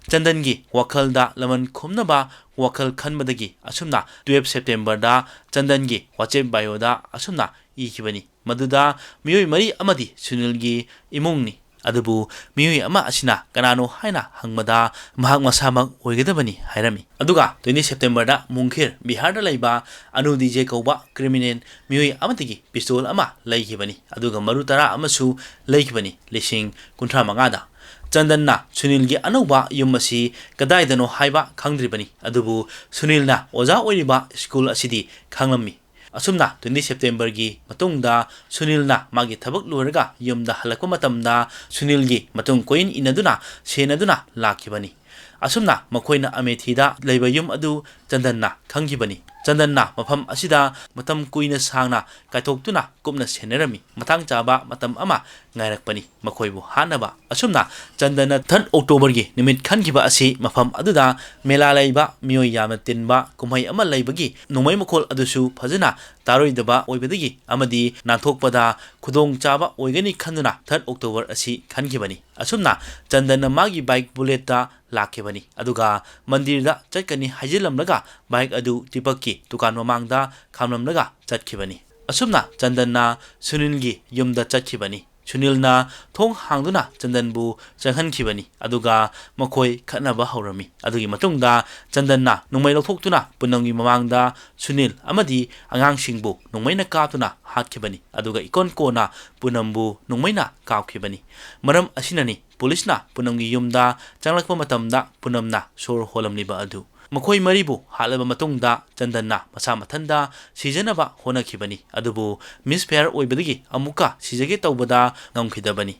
chandangi wakhalda laman khumnaba wakhal khanbadagi asumna 12 September da chandangi whatsapp bio da asumna ikibani maduda miyoi mari amadi sunilgi imungni adubu miyoi ama asina kanano haina hangmada mahak masamak oigadabani hairami aduga 20 September da mungkhir Bihar da laiba anu DJ kauba criminal miyoi amatigi pistol ama laikibani aduga maru tara amasu laikibani lising kuntra mangada chandanna sunilgi anauba yumasi kadaidano haiba khangdribani adubu sunilna oja oiriba school asidi khanglammi asumna 20 September gi matungda sunilna magi thabak loraga yumda halakpa matamda sunilgi matung coin inaduna senaduna lakibani asumna makoina amethida leiba yum adu chandanna khangibani chandanna mafam asida matam kuina sangna kaithoktuna kupna senerami matang chaba matam ama ngairakpani makoibu hanaba asumna chandana 3 October gi nimit khangiba asi mafam aduda mela laiba miyoi yamna tinba kumhai ama laibagi nomai makol adusu phajana taroidaba oibadagi amadi nanthokpada khudong chaba oigani khanduna 3 October asi khangibani asumna chandana magi bike bullet ta lakibani aduga mandirda chatkani hajilamlaga bike adu tipakki tukan mamangda khamlamlaga chatkibani asumna chandanna sunilgi yumda chatkibani sunilna thong hangduna chandanbu changhankibani aduga makoi khanaba haurami adugi matungda chandanna nungmai lokhoktuna punamgi mamangda sunil amadi angangsingbu nungmaina kaptuna hatkibani aduga ikon kona punambu nungmaina kapkibani maram asinani pulisna punamgi yumda changlakpa matamda punamna sor holamliba adu makoi maribu halaba matungda chandanna masa mathanda sijanaba honakibani adubu misfire oibadagi amuka sijage tawbada ngamkhidabani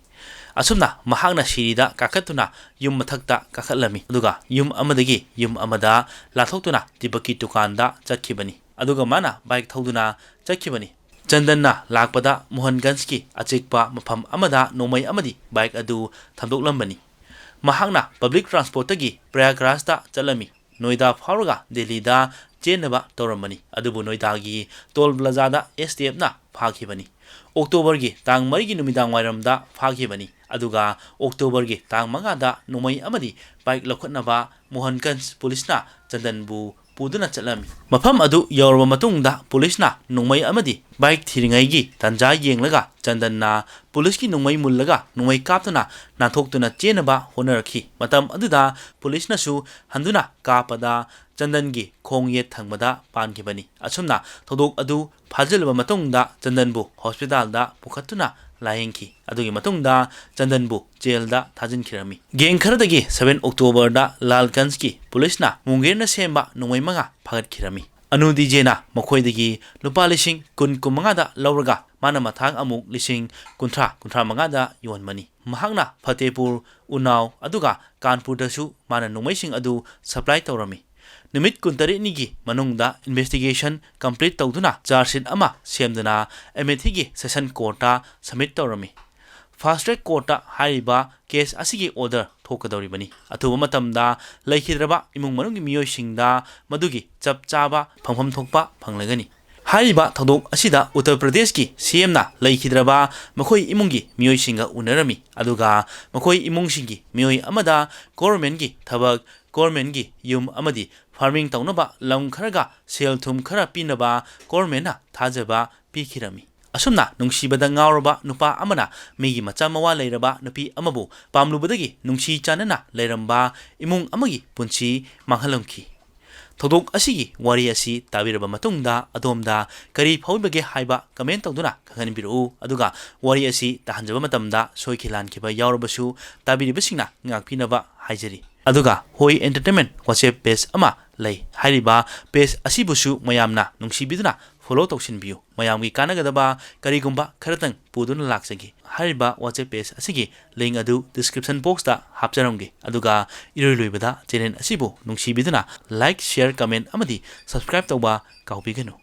asumna mahakna sirida kakatuna yum mathakta kakhatlami aduga yum amadagi yum amada lathoktuna tibaki tukanda chatkibani aduga mana bike thoduna chatkibani chandanna lakpada Mohanganski achekpa mafam amada nomai amadi bike adu thamdoklambani mahakna public transport tagi Prayagraj da chalami Noida Fauraga Delhi da chenaba tawramani adubu Noida gi toll plaza da STF na phakibani October gi tang mari gi numidang wairam da phakibani aduga October gi tang manga da nomai amadi bike lokhatnaba Mohanganj police na chandanbu puduna chalami mafam adu yorba matungda police na nomai amadi bike thiringai gi tanja yenglaga chandanna police ki nomai mullaga nomai kaptuna nanthokutuna chenaba honarki matam aduda police na su handuna kapada chandangi khongye thangmada pankibani asumna thodok adu phajalba matungda chandanbu hospital da pukhatuna layengki adugi matungda chandanbu jail da thajinkhirami geng kharadagi 7 October da Lalganj ki police na mungerna semba nomai manga phagatkhirami anu DJ na makhoidagi lupa lising kun kumanga da lauraga mana mathang amuk lising kunthra manga da yonmani mahakna Fatehpur Unnao aduga Kanpur dasu mana nomaising adu supply tawrami nimit kuntari nigi manungda investigation complete tawduna charge sheet ama semdana Amethi gi session court ta submit tawrami ꯐꯥꯁ track ꯀꯣꯔꯠꯇ ꯍꯥꯏꯔꯤꯕ case ꯑꯁꯤꯒꯤ order ꯊꯣꯛꯀꯗꯧꯔꯤꯕꯅꯤ ꯑꯊꯨꯕ ꯃꯇꯝꯗ ꯂꯩꯈꯤꯗ꯭ꯔꯕ ꯏꯃꯨꯡ ꯃꯅꯨꯡꯒꯤ ꯃꯤꯑꯣꯏꯁꯤꯡꯗ ꯃꯗꯨꯒꯤ ꯆꯞ ꯆꯥꯕ ꯐꯪꯐꯝ ꯊꯣꯛꯄ ꯐꯪꯂꯒꯅꯤ ꯍꯥꯏꯔꯤꯕ ꯊꯧꯗꯣꯛ ꯑꯁꯤꯗ ꯎꯠꯇꯔ ꯄ꯭ꯔꯗꯦꯁꯀꯤ ꯁꯤꯑꯦꯝꯅ ꯂꯩꯈꯤꯗ꯭ꯔꯕ ꯃꯈꯣꯏ ꯏꯃꯨꯡꯒꯤ ꯃꯤꯑꯣꯏꯁꯤꯡꯒ ꯎꯅꯔꯝꯃꯤ ꯑꯗꯨꯒ ꯃꯈꯣꯏ ꯏꯃꯨꯡꯁꯤꯡꯒꯤ ꯃꯤꯑꯣꯏ ꯑꯃꯗ ꯒꯣꯔꯃꯦꯟꯒꯤ ꯊꯕꯛ ꯒꯣꯔꯃꯦꯟꯒꯤ ꯌꯨꯝ ꯑꯃꯗꯤ ꯐꯥꯔꯃꯤꯡ ꯇꯧꯅꯕ ꯂꯝ ꯈꯔꯒ ꯁꯦꯜ ꯊꯨꯝ ꯈꯔ ꯄꯤꯅꯕ ꯒꯣꯔꯃꯦꯟꯅ ꯊꯥꯖꯕ ꯄꯤꯈꯤꯔꯝꯃꯤ ꯑꯁꯨꯝꯅ ꯅꯨꯡꯁꯤꯕꯗ ꯉꯥꯎꯔꯕ ꯅꯨꯄꯥ ꯑꯃꯅ ꯃꯤꯒꯤ ꯃꯆꯥ ꯃꯋꯥ ꯂꯩꯔꯕ ꯅꯨꯄꯤ ꯑꯃꯕꯨ ꯄꯥꯝꯂꯨꯕꯗꯒꯤ ꯅꯨꯡꯁꯤ ꯆꯥꯟꯅꯅ ꯂꯩꯔꯝꯕ ꯏꯃꯨꯡ ꯑꯃꯒꯤ ꯄꯨꯟꯁꯤ ꯃꯥꯡꯍꯜꯂꯝꯈꯤ ꯊꯧꯗꯣꯛ ꯑꯁꯤꯒꯤ ꯋꯥꯔꯤ ꯑꯁꯤ ꯇꯥꯕꯤꯔꯕ ꯃꯇꯨꯡꯗ ꯑꯗꯣꯝꯗ ꯀꯔꯤ ꯐꯥꯎꯕꯒꯦ ꯍꯥꯏꯕ ꯀꯃꯦꯟ ꯇꯧꯗꯨꯅ ꯈꯪꯍꯟꯕꯤꯔꯛꯎ ꯑꯗꯨꯒ ꯋꯥꯔꯤ ꯑꯁꯤ ꯇꯥꯍꯟꯖꯕ ꯃꯇꯝꯗ ꯁꯣꯏꯈꯤ ꯂꯥꯟꯈꯤꯕ ꯌꯥꯎꯔꯕꯁꯨ ꯇꯥꯕꯤꯔꯤꯕꯁꯤꯡꯅ ꯉꯥꯛꯄꯤꯅꯕ ꯍꯥꯏꯖꯔꯤ ꯑꯗꯨꯒ ꯍꯣꯏ ꯑꯦꯟꯇꯔꯇꯦꯟꯃꯦꯟ ꯋꯥꯆꯦꯞ ꯄꯦꯖ ꯑꯃ ꯂꯩ ꯍꯥꯏꯔꯤꯕ ꯄꯦꯖ ꯑꯁꯤꯕꯨꯁꯨ ꯃꯌꯥꯝꯅ ꯅꯨꯡꯁꯤꯕꯤꯗꯨꯅ ꯐꯣꯂꯣ ꯇꯧꯁꯤꯟꯕꯤꯌꯨ ꯃꯌꯥꯝꯒꯤ ꯀꯥꯟꯅꯒꯗꯕ ꯀꯔꯤꯒꯨꯝꯕ ꯈꯔꯇꯪ ꯄꯨꯗꯨꯅ ꯂꯥꯛꯆꯒꯦ ꯍꯥꯏꯔꯤꯕ ꯋꯥꯆꯦꯞ ꯄꯦꯖ ꯑꯁꯤꯒꯤ ꯂꯤꯡ ꯑꯗꯨ ꯗꯤꯁꯀ꯭ꯔꯤꯞꯁꯟ ꯕꯣꯛꯁꯇ ꯍꯥꯞꯆꯔꯝꯒꯦ ꯑꯗꯨꯒ ꯏꯔꯣꯏ ꯂꯣꯏꯕꯗ ꯆꯦꯅꯦꯜ ꯑꯁꯤꯕꯨ ꯅꯨꯡꯁꯤꯕꯤꯗꯨꯅ ꯂꯥꯏꯛ ꯁꯤꯌꯔ ꯀꯃꯦꯟ ꯑꯃꯗꯤ ꯁꯕꯁꯀ꯭ꯔꯥꯏꯕ ꯇꯧꯕ ꯀꯥꯎꯕꯤꯒꯅꯨ